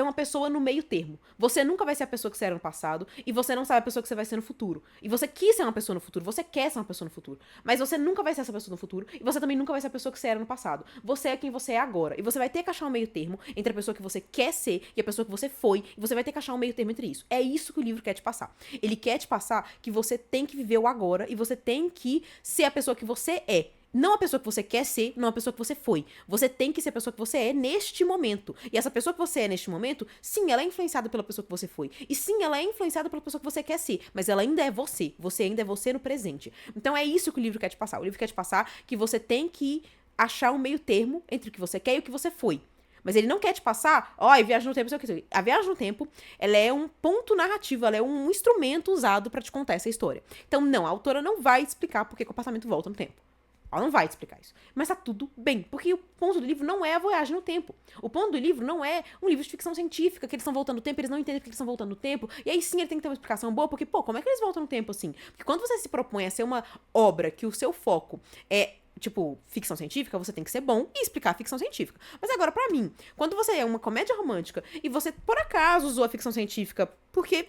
uma pessoa no meio termo. Você nunca vai ser a pessoa que você era no passado, e você não sabe a pessoa que você vai ser no futuro. E você quis ser uma pessoa no futuro, você quer ser uma pessoa no futuro. Mas você nunca vai ser essa pessoa no futuro, e você também nunca vai ser a pessoa que você era no passado. Você é quem você é agora. E você vai ter que achar um meio termo entre a pessoa que você quer ser e a pessoa que você foi, e você vai ter que achar um meio termo entre isso. É isso que o livro quer te passar. Ele quer te passar que você tem que viver o agora, e você tem que ser a pessoa que você é. Não a pessoa que você quer ser, não a pessoa que você foi. Você tem que ser a pessoa que você é neste momento. E essa pessoa que você é neste momento, sim, ela é influenciada pela pessoa que você foi. E sim, ela é influenciada pela pessoa que você quer ser. Mas ela ainda é você. Você ainda é você no presente. Então é isso que o livro quer te passar. O livro quer te passar que você tem que achar um meio termo entre o que você quer e o que você foi. Mas ele não quer te passar, viagem no tempo, sei o que. A viagem no tempo, ela é um ponto narrativo, ela é um instrumento usado pra te contar essa história. Então, não, a autora não vai explicar por que o comportamento volta no tempo. Ela não vai te explicar isso. Mas tá tudo bem. Porque o ponto do livro não é a viagem no tempo. O ponto do livro não é um livro de ficção científica, que eles estão voltando no tempo, eles não entendem que eles estão voltando no tempo. E aí sim ele tem que ter uma explicação boa, porque, como é que eles voltam no tempo assim? Porque quando você se propõe a ser uma obra que o seu foco é, tipo, ficção científica, você tem que ser bom e explicar a ficção científica. Mas agora, pra mim, quando você é uma comédia romântica e você, por acaso, usou a ficção científica porque,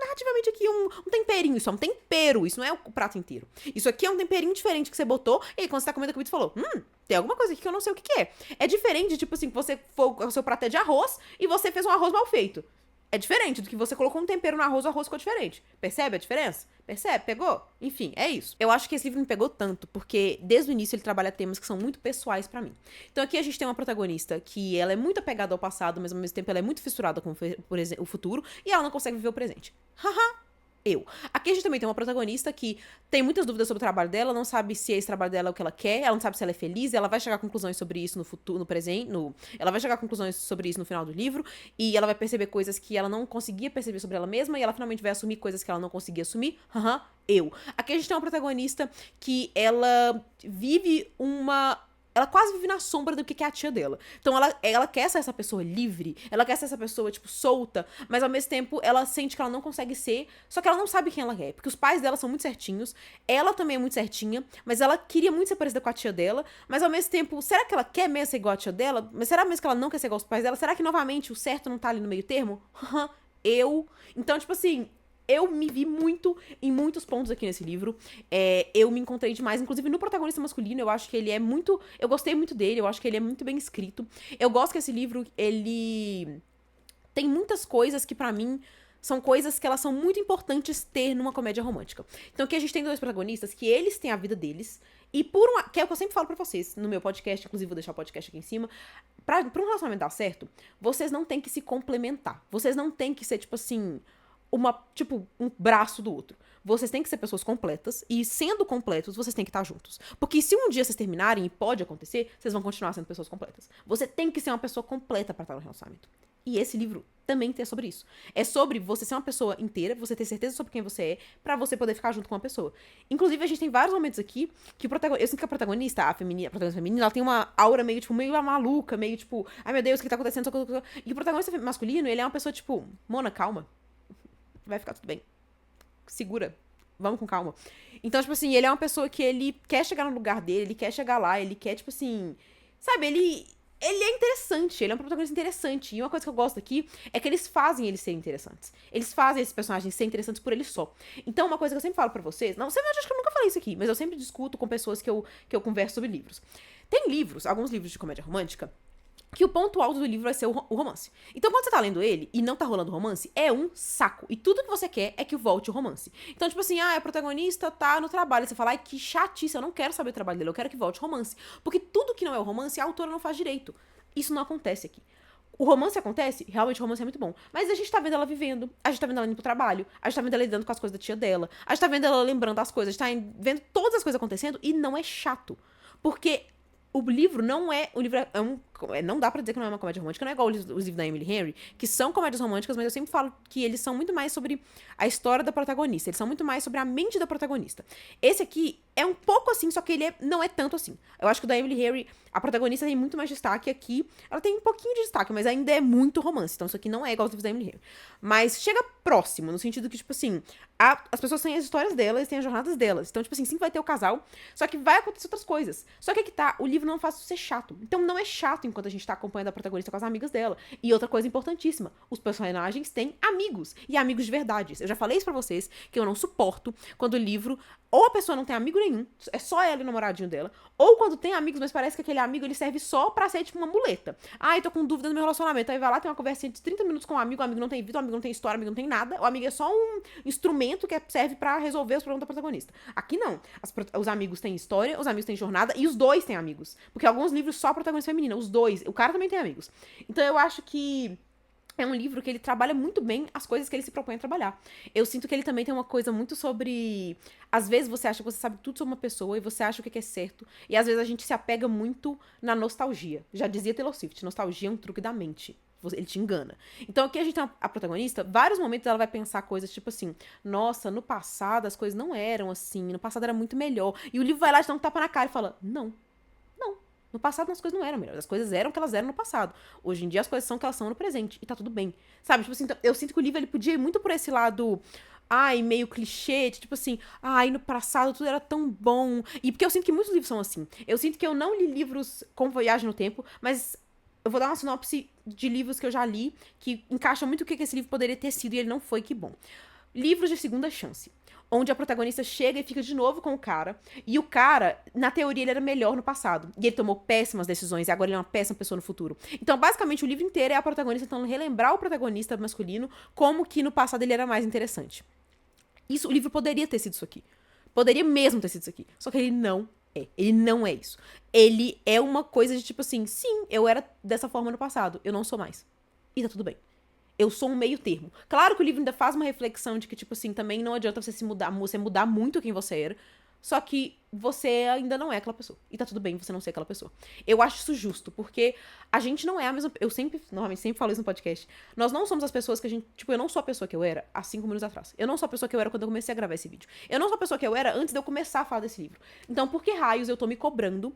narrativamente aqui um temperinho, isso é um tempero, isso não é o prato inteiro. Isso aqui é um temperinho diferente que você botou, e aí quando você tá comendo a comida, você falou, tem alguma coisa aqui que eu não sei o que é. É diferente, tipo assim, que você for, o seu prato é de arroz, e você fez um arroz mal feito. É diferente do que você colocou um tempero no arroz, o arroz ficou diferente. Percebe a diferença? Percebe? Pegou? Enfim, é isso. Eu acho que esse livro me pegou tanto, porque desde o início ele trabalha temas que são muito pessoais pra mim. Então aqui a gente tem uma protagonista que ela é muito apegada ao passado, mas ao mesmo tempo ela é muito fissurada com o futuro, e ela não consegue viver o presente. Haha. Aqui a gente também tem uma protagonista que tem muitas dúvidas sobre o trabalho dela, não sabe se esse trabalho dela é o que ela quer, ela não sabe se ela é feliz, ela vai chegar a conclusões sobre isso no futuro, no presente, ela vai chegar a conclusões sobre isso no final do livro, e ela vai perceber coisas que ela não conseguia perceber sobre ela mesma, e ela finalmente vai assumir coisas que ela não conseguia assumir. Aqui a gente tem uma protagonista que ela vive uma... Ela quase vive na sombra do que é a tia dela. Então ela quer ser essa pessoa livre, ela quer ser essa pessoa, tipo, solta, mas ao mesmo tempo ela sente que ela não consegue ser, só que ela não sabe quem ela é. Porque os pais dela são muito certinhos, ela também é muito certinha, mas ela queria muito ser parecida com a tia dela, mas ao mesmo tempo, será que ela quer mesmo ser igual a tia dela? Mas será mesmo que ela não quer ser igual aos pais dela? Será que novamente o certo não tá ali no meio termo? Então, tipo assim, eu me vi muito em muitos pontos aqui nesse livro. Eu me encontrei demais, inclusive no protagonista masculino. Eu acho que ele é muito... Eu gostei muito dele, eu acho que ele é muito bem escrito. Eu gosto que esse livro, ele tem muitas coisas que pra mim são coisas que elas são muito importantes ter numa comédia romântica. Então aqui a gente tem dois protagonistas que eles têm a vida deles. E que é o que eu sempre falo pra vocês no meu podcast, inclusive vou deixar o podcast aqui em cima. Pra um relacionamento dar certo, vocês não têm que se complementar. Vocês não têm que ser, tipo assim... um braço do outro. Vocês têm que ser pessoas completas, e sendo completos, vocês têm que estar juntos. Porque se um dia vocês terminarem, e pode acontecer, vocês vão continuar sendo pessoas completas. Você tem que ser uma pessoa completa pra estar no relacionamento. E esse livro também é sobre isso. É sobre você ser uma pessoa inteira, você ter certeza sobre quem você é, pra você poder ficar junto com uma pessoa. Inclusive, a gente tem vários momentos aqui que eu sinto que a protagonista, a protagonista feminina, ela tem uma aura meio, tipo, meio maluca, meio, tipo, ai meu Deus, o que tá acontecendo? E o protagonista masculino, ele é uma pessoa, tipo, Mona, calma. Vai ficar tudo bem. Segura. Vamos com calma. Então, tipo assim, ele é uma pessoa que ele quer chegar no lugar dele, ele quer chegar lá, ele quer, tipo assim... Sabe, ele é interessante, ele é um protagonista interessante. E uma coisa que eu gosto aqui é que eles fazem eles serem interessantes. Eles fazem esses personagens serem interessantes por eles só. Então, uma coisa que eu sempre falo pra vocês... Não, você acha que eu nunca falei isso aqui, mas eu sempre discuto com pessoas que eu converso sobre livros. Tem livros, alguns livros de comédia romântica, que o ponto alto do livro vai ser o romance. Então, quando você tá lendo ele e não tá rolando romance, é um saco. E tudo que você quer é que volte o romance. Então, tipo assim, a protagonista tá no trabalho. Você fala, ai, que chatice, eu não quero saber o trabalho dele, eu quero que volte o romance. Porque tudo que não é o romance, a autora não faz direito. Isso não acontece aqui. O romance acontece, realmente o romance é muito bom. Mas a gente tá vendo ela vivendo, a gente tá vendo ela indo pro trabalho, a gente tá vendo ela lidando com as coisas da tia dela, a gente tá vendo ela lembrando as coisas, a gente tá vendo todas as coisas acontecendo e não é chato. Porque... O livro não é... O livro não dá pra dizer que não é uma comédia romântica. Não é igual os livros da Emily Henry, que são comédias românticas, mas eu sempre falo que eles são muito mais sobre a história da protagonista. Eles são muito mais sobre a mente da protagonista. Esse aqui é um pouco assim, só que ele não é tanto assim. Eu acho que o da Emily Henry, a protagonista tem muito mais destaque. Aqui ela tem um pouquinho de destaque, mas ainda é muito romance. Então isso aqui não é igual aos livros da Emily Henry. Mas chega próximo, no sentido que, tipo assim, as pessoas têm as histórias delas, têm as jornadas delas. Então, tipo assim, sim, vai ter o casal, só que vai acontecer outras coisas. Só que aqui tá, o livro não faz isso ser chato. Então não é chato enquanto a gente tá acompanhando a protagonista com as amigas dela. E outra coisa importantíssima, os personagens têm amigos. E amigos de verdade. Eu já falei isso pra vocês, que eu não suporto quando o livro, ou a pessoa não tem amigo nenhum, é só ela e o namoradinho dela, ou quando tem amigos, mas parece que aquele amigo, ele serve só pra ser, tipo, uma muleta. Ai, tô com dúvida no meu relacionamento. Aí vai lá, tem uma conversinha de 30 minutos com o amigo não tem vida, o amigo não tem história, o amigo não tem nada, o amigo é só um instrumento que serve pra resolver os problemas da protagonista. Aqui não. Os amigos têm história, os amigos têm jornada, e os dois têm amigos. Porque alguns livros só a protagonista feminina, os dois. O cara também tem amigos. Então eu acho que é um livro que ele trabalha muito bem as coisas que ele se propõe a trabalhar. Eu sinto que ele também tem uma coisa muito sobre... Às vezes você acha que você sabe tudo sobre uma pessoa e você acha o que é certo. E às vezes a gente se apega muito na nostalgia. Já dizia Taylor Swift, nostalgia é um truque da mente. Ele te engana. Então aqui a gente tem a protagonista, vários momentos ela vai pensar coisas tipo assim, nossa, no passado as coisas não eram assim, no passado era muito melhor. E o livro vai lá te dar um tapa na cara e fala, não. No passado as coisas não eram melhores, as coisas eram o que elas eram no passado. Hoje em dia as coisas são o que elas são no presente, e tá tudo bem. Sabe, tipo assim, então, eu sinto que o livro ele podia ir muito por esse lado, ai, meio clichê, tipo assim, ai, no passado tudo era tão bom. E porque eu sinto que muitos livros são assim. Eu sinto que eu não li livros com viagem no tempo, mas eu vou dar uma sinopse de livros que eu já li, que encaixam muito o que esse livro poderia ter sido, e ele não foi, que bom. Livros de segunda chance. onde a protagonista chega e fica de novo com o cara. E o cara, na teoria, ele era melhor no passado. E ele tomou péssimas decisões, e agora ele é uma péssima pessoa no futuro. Então, basicamente, o livro inteiro é a protagonista tentando relembrar o protagonista masculino como que no passado ele era mais interessante. O livro poderia ter sido isso aqui. Poderia mesmo ter sido isso aqui. Só que ele não é. Ele não é isso. Ele é uma coisa de tipo assim, sim, eu era dessa forma no passado, eu não sou mais. E tá tudo bem. Eu sou um meio termo. Claro que o livro ainda faz uma reflexão de que, tipo assim, também não adianta você mudar muito quem você era. Só que você ainda não é aquela pessoa. E tá tudo bem você não ser aquela pessoa. Eu acho isso justo, porque a gente não é a mesma... Normalmente sempre falo isso no podcast. Nós não somos as pessoas que a gente... Tipo, eu não sou a pessoa que eu era há 5 minutos atrás. Eu não sou a pessoa que eu era quando eu comecei a gravar esse vídeo. Eu não sou a pessoa que eu era antes de eu começar a falar desse livro. Então, por que raios eu tô me cobrando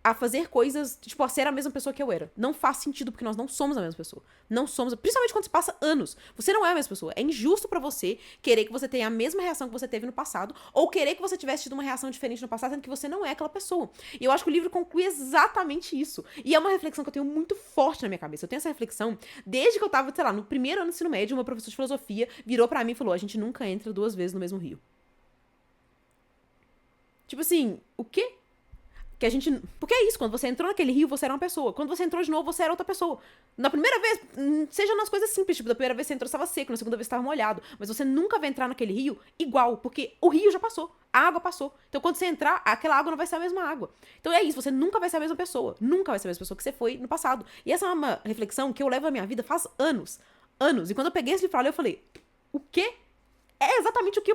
a fazer coisas, tipo, a ser a mesma pessoa que eu era? Não faz sentido, porque nós não somos a mesma pessoa. Não somos, principalmente quando se passa anos. Você não é a mesma pessoa. É injusto pra você querer que você tenha a mesma reação que você teve no passado, ou querer que você tivesse tido uma reação diferente no passado, sendo que você não é aquela pessoa. E eu acho que o livro conclui exatamente isso. E é uma reflexão que eu tenho muito forte na minha cabeça. Eu tenho essa reflexão desde que eu tava, sei lá, no primeiro ano do ensino médio, uma professora de filosofia virou pra mim e falou: a gente nunca entra 2 vezes no mesmo rio. Tipo assim, o quê? Que a gente... Porque é isso, quando você entrou naquele rio, você era uma pessoa. Quando você entrou de novo, você era outra pessoa. Na primeira vez, seja nas coisas simples, tipo, da primeira vez você entrou, estava seco, na segunda vez estava molhado. Mas você nunca vai entrar naquele rio igual, porque o rio já passou, a água passou. Então quando você entrar, aquela água não vai ser a mesma água. Então é isso, você nunca vai ser a mesma pessoa. Nunca vai ser a mesma pessoa que você foi no passado. E essa é uma reflexão que eu levo na minha vida faz anos. Anos. E quando eu peguei esse livro, eu falei, o quê? É exatamente o que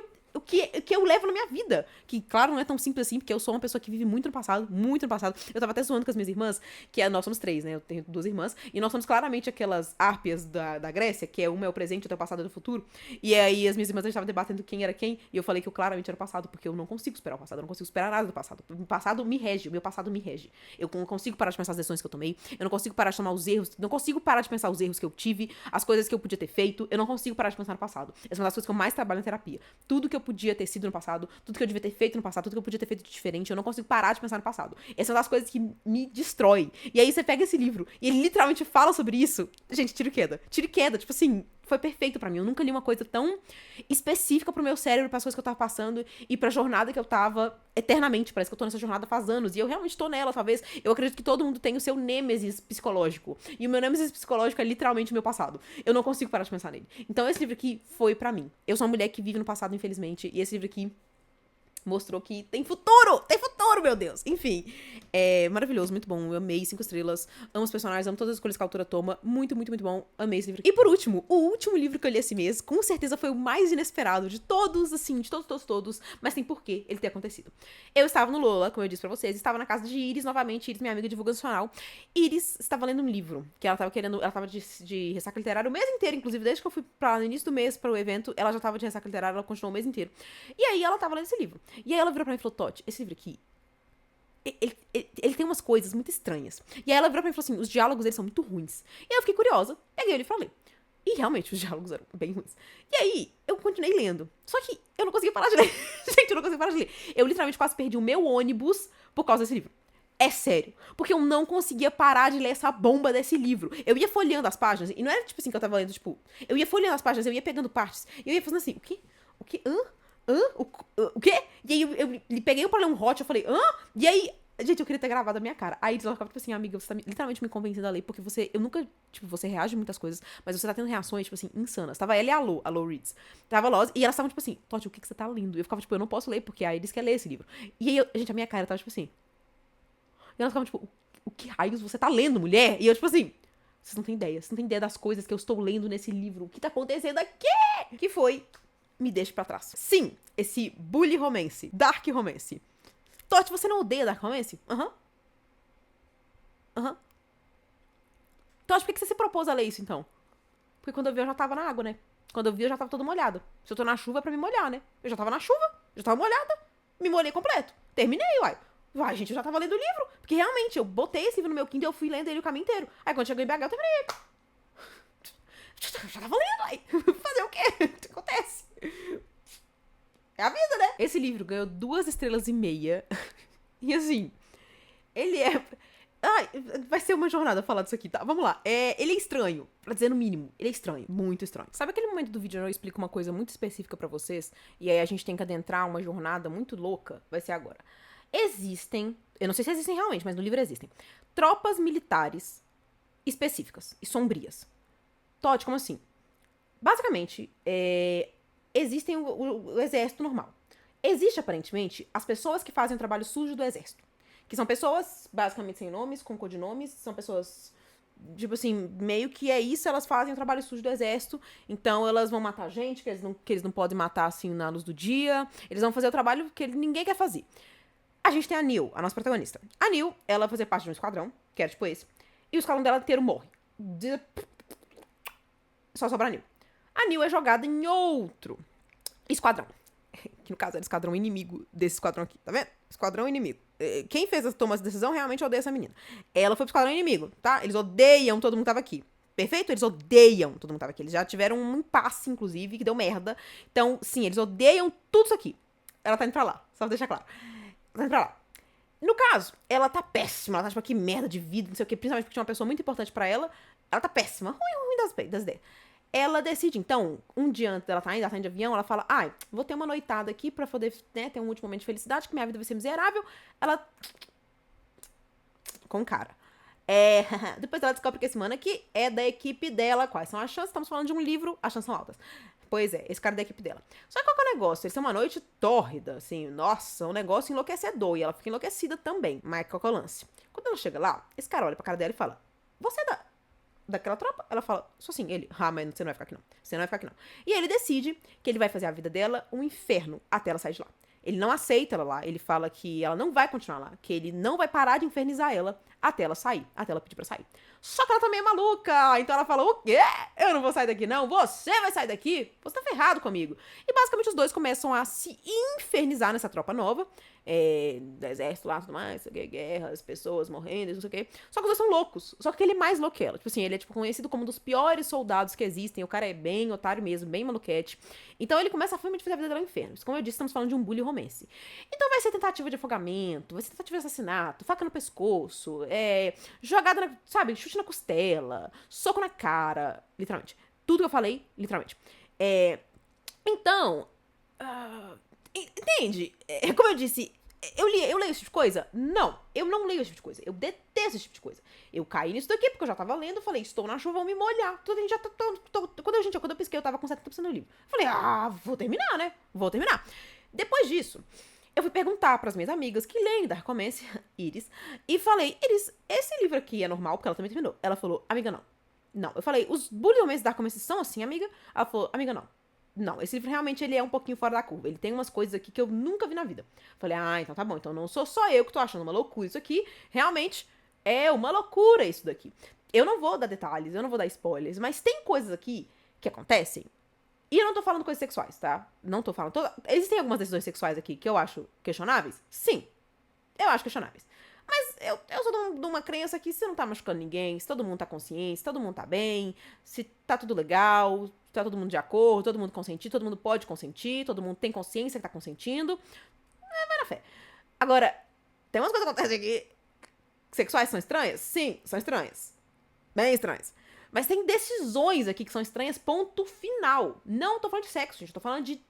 eu levo na minha vida. Que, claro, não é tão simples assim, porque eu sou uma pessoa que vive muito no passado, muito no passado. Eu tava até zoando com as minhas irmãs, que nós somos 3, né? Eu tenho 2 irmãs, e nós somos claramente aquelas árpias da Grécia, que é uma é o presente, outra é o passado e o futuro. E aí as minhas irmãs estavam debatendo quem era quem, e eu falei que eu claramente era o passado, porque eu não consigo superar o passado, eu não consigo superar nada do passado. O passado me rege, o meu passado me rege. Eu não consigo parar de pensar as decisões que eu tomei, eu não consigo parar de tomar os erros, não consigo parar de pensar os erros que eu tive, as coisas que eu podia ter feito, eu não consigo parar de pensar no passado. Essa é uma das coisas que eu mais trabalho na terapia. Tudo que eu podia ter sido no passado, tudo que eu devia ter feito no passado, tudo que eu podia ter feito de diferente, eu não consigo parar de pensar no passado. Essa é uma das coisas que me destrói. E aí você pega esse livro e ele literalmente fala sobre isso. Gente, tiro e queda. Tiro e queda, tipo assim, foi perfeito pra mim. Eu nunca li uma coisa tão específica pro meu cérebro, pras coisas que eu tava passando e pra jornada que eu tava eternamente. Parece que eu tô nessa jornada faz anos. E eu realmente tô nela, talvez. Eu acredito que todo mundo tem o seu nêmesis psicológico. E o meu nêmesis psicológico é literalmente o meu passado. Eu não consigo parar de pensar nele. Então esse livro aqui foi pra mim. Eu sou uma mulher que vive no passado, infelizmente. E esse livro aqui mostrou que tem futuro! Tem futuro, meu Deus! Enfim, é maravilhoso, muito bom. Eu amei, 5 estrelas. Amo os personagens, amo todas as escolhas que a autora toma. Muito, muito, muito bom. Amei esse livro. E por último, o último livro que eu li esse mês, com certeza foi o mais inesperado de todos, assim, de todos. Mas tem porquê ele ter acontecido. Eu estava no Lola, como eu disse pra vocês, estava na casa de Iris novamente. Iris, minha amiga divulgacional. Iris estava lendo um livro que ela tava de ressaca literária o mês inteiro, inclusive, desde que eu fui pra lá no início do mês para o evento, ela já tava de ressaca literária, ela continuou o mês inteiro. E aí ela tava lendo esse livro. E aí ela virou pra mim e falou: Toti, esse livro aqui, ele tem umas coisas muito estranhas. E aí ela virou pra mim e falou assim: os diálogos eles são muito ruins. E aí eu fiquei curiosa, peguei ele e falei. E realmente os diálogos eram bem ruins. E aí eu continuei lendo. Só que eu não conseguia parar de ler. Gente, eu não conseguia parar de ler. Eu literalmente quase perdi o meu ônibus por causa desse livro. É sério. Porque eu não conseguia parar de ler essa bomba desse livro. Eu ia folheando as páginas, e não era tipo assim que eu tava lendo, tipo... Eu ia folheando as páginas, eu ia pegando partes, e eu ia fazendo assim, o quê? O quê? O quê? E aí eu peguei pra ler um hot, eu falei, E aí, gente, eu queria ter gravado a minha cara. Aí ela ficava tipo assim, amiga, você tá literalmente me convencendo a ler, porque eu nunca, tipo, você reage a muitas coisas, mas você tá tendo reações, tipo assim, insanas. Tava ela e a Lô Reads. Tava Loz, e elas estavam tipo assim, Toti, o que você tá lendo? E eu ficava tipo, eu não posso ler, porque a Iris quer ler esse livro. E aí, gente, a minha cara tava tipo assim... E elas ficavam tipo, o que raios você tá lendo, mulher? E eu tipo assim, vocês não têm ideia das coisas que eu estou lendo nesse livro. O que tá acontecendo aqui? Que foi... Me deixe pra trás. Sim, esse bully romance, dark romance. Toti, você não odeia dark romance? Aham. Toti, por que você se propôs a ler isso, então? Porque quando eu vi, eu já tava na água, né? Quando eu vi, eu já tava toda molhada. Se eu tô na chuva, é pra me molhar, né? Eu já tava na chuva, já tava molhada. Me molhei completo. Terminei, uai. Uai, gente, eu já tava lendo o livro. Porque realmente, eu botei esse livro no meu Kindle e eu fui lendo ele o caminho inteiro. Aí quando chegou em BH, eu terminei ele. Eu já tava lendo, uai. Fazer o quê? O que acontece? É a vida, né? Esse livro ganhou 2,5 estrelas. E assim, ele é... Ai, vai ser uma jornada falar disso aqui, tá? Vamos lá. Ele é estranho, pra dizer no mínimo. Ele é estranho, muito estranho. Sabe aquele momento do vídeo onde eu explico uma coisa muito específica pra vocês? E aí a gente tem que adentrar uma jornada muito louca? Vai ser agora. Existem, eu não sei se existem realmente, mas no livro existem, tropas militares específicas e sombrias. Todd, como assim? Basicamente, existem o exército normal. Existe, aparentemente, as pessoas que fazem o trabalho sujo do exército. Que são pessoas, basicamente, sem nomes, com codinomes. São pessoas, tipo assim, meio que é isso, elas fazem o trabalho sujo do exército. Então, elas vão matar gente que eles não podem matar, assim, na luz do dia. Eles vão fazer o trabalho que ninguém quer fazer. A gente tem a Neil, a nossa protagonista. A Neil, ela fazia parte de um esquadrão, que era tipo esse. E o esquadrão dela inteiro morre. Só sobra a Neil. A Neil é jogada em outro esquadrão. Que no caso era o esquadrão inimigo desse esquadrão aqui, tá vendo? Esquadrão inimigo. Quem tomou essa decisão realmente odeia essa menina. Ela foi pro esquadrão inimigo, tá? Eles odeiam todo mundo que tava aqui. Perfeito? Eles odeiam todo mundo que tava aqui. Eles já tiveram um impasse, inclusive, que deu merda. Então, sim, eles odeiam tudo isso aqui. Ela tá indo pra lá, só pra deixar claro. Ela tá indo pra lá. No caso, ela tá péssima. Ela tá tipo, que merda de vida, não sei o quê. Principalmente porque tinha uma pessoa muito importante pra ela. Ela tá péssima. Ruim das ideias. Ela decide, então, um dia antes dela tá indo de avião, ela fala, vou ter uma noitada aqui pra poder, né, ter um último momento de felicidade, que minha vida vai ser miserável. Ela... Com cara. Depois ela descobre que esse mano aqui é da equipe dela. Quais são as chances? Estamos falando de um livro, as chances são altas. Pois é, esse cara é da equipe dela. Só que qual que é o negócio? Eles têm uma noite tórrida, assim, nossa, um negócio enlouquecedor. E ela fica enlouquecida também, mas qual que é o lance? Quando ela chega lá, esse cara olha pra cara dela e fala, você é daquela tropa? Ela fala, sou sim. Ele, mas você não vai ficar aqui não. Você não vai ficar aqui não. E ele decide que ele vai fazer a vida dela um inferno até ela sair de lá. Ele não aceita ela lá. Ele fala que ela não vai continuar lá. Que ele não vai parar de infernizar ela até ela sair. Até ela pedir pra sair. Só que ela tá meio maluca. Então ela fala, o quê? Eu não vou sair daqui não. Você vai sair daqui? Você tá ferrado comigo. E basicamente os dois começam a se infernizar nessa tropa nova. Do exército lá, tudo mais, guerras, pessoas morrendo, não sei o quê. Só que os dois são loucos. Só que ele é mais louco que ela. Tipo assim, ele é tipo conhecido como um dos piores soldados que existem. O cara é bem otário mesmo, bem maluquete. Então ele começa a realmente fazer a vida dela um inferno. Como eu disse, estamos falando de um bully romance. Então vai ser tentativa de afogamento, vai ser tentativa de assassinato, faca no pescoço, jogada na, sabe, chute na costela, soco na cara, literalmente. Tudo que eu falei, literalmente. Então, entende? Como eu disse, eu leio esse tipo de coisa? Não, eu não leio esse tipo de coisa. Eu detesto esse tipo de coisa. Eu caí nisso daqui porque eu já tava lendo, falei, estou na chuva, vou me molhar. Quando eu pisquei, eu tava com 70% do livro. Falei, vou terminar, né? Vou terminar. Depois disso, eu fui perguntar pras minhas amigas que leem Dark Romance, Iris, e falei, Iris, esse livro aqui é normal? Porque ela também terminou. Ela falou, amiga, não. Não. Eu falei, os bully romances Dark Romance são assim, amiga? Ela falou, amiga, não. Não, esse livro realmente ele é um pouquinho fora da curva. Ele tem umas coisas aqui que eu nunca vi na vida. Falei, então tá bom. Então não sou só eu que tô achando uma loucura isso aqui. Realmente é uma loucura isso daqui. Eu não vou dar detalhes, eu não vou dar spoilers, mas tem coisas aqui que acontecem. E eu não tô falando coisas sexuais, tá? Não tô falando... Existem algumas decisões sexuais aqui que eu acho questionáveis? Sim. Eu acho questionáveis. Mas eu sou de uma crença que se não tá machucando ninguém, se todo mundo tá consciente, se todo mundo tá bem, se tá tudo legal, se tá todo mundo de acordo, todo mundo consentir, todo mundo pode consentir, todo mundo tem consciência que tá consentindo, vai na fé. Agora, tem umas coisas que acontecem aqui sexuais são estranhas? Sim, são estranhas. Bem estranhas. Mas tem decisões aqui que são estranhas, ponto final. Não tô falando de sexo, gente, tô falando de...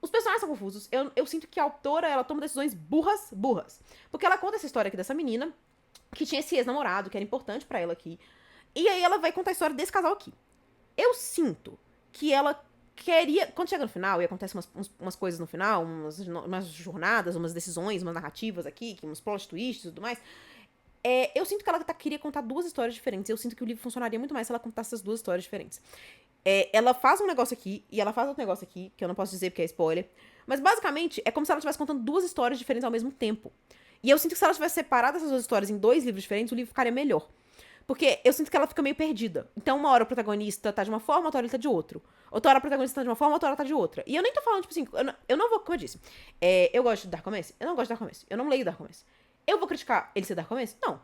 Os personagens são confusos. Eu sinto que a autora, ela toma decisões burras. Porque ela conta essa história aqui dessa menina, que tinha esse ex-namorado, que era importante pra ela aqui. E aí ela vai contar a história desse casal aqui. Eu sinto que ela queria... Quando chega no final, e acontece umas coisas no final, umas jornadas, umas decisões, umas narrativas aqui, uns plot twists e tudo mais... eu sinto que ela queria contar duas histórias diferentes. Eu sinto que o livro funcionaria muito mais se ela contasse essas duas histórias diferentes. Ela faz um negócio aqui e ela faz outro negócio aqui, que eu não posso dizer porque é spoiler. Mas basicamente é como se ela estivesse contando duas histórias diferentes ao mesmo tempo. E eu sinto que se ela tivesse separado essas duas histórias em dois livros diferentes, o livro ficaria melhor. Porque eu sinto que ela fica meio perdida. Então, uma hora o protagonista tá de uma forma, outra hora ele tá de outra. Outra hora o protagonista tá de uma forma, outra hora tá de outra. E eu nem tô falando, tipo assim, eu não vou, como eu disse, eu gosto de Dark Romance? Eu não gosto de Dark Romance. Eu não leio Dark Romance. Eu vou criticar ele ser Dark Romance? Não.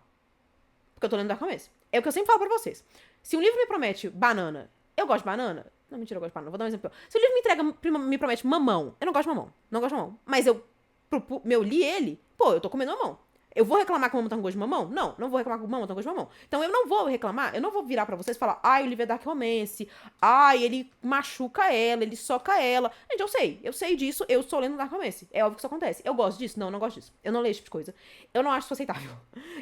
Porque eu tô lendo Dark Romance. É o que eu sempre falo pra vocês. Se um livro me promete banana, eu gosto de banana? Não, mentira, eu gosto de banana. Vou dar um exemplo. Se o livro me promete mamão, eu não gosto de mamão. Não gosto de mamão. Mas eu li ele, eu tô comendo mamão. Eu vou reclamar que o mamão tá com gosto de mamão? Não, não vou reclamar que o mamão tá com gosto de mamão. Então eu não vou reclamar, eu não vou virar pra vocês e falar, ai, o livro é dark romance, ai, ele machuca ela, ele soca ela. Gente, eu sei disso, eu estou lendo dark romance. É óbvio que isso acontece. Eu gosto disso? Não, não gosto disso. Eu não leio esse tipo de coisa. Eu não acho isso aceitável.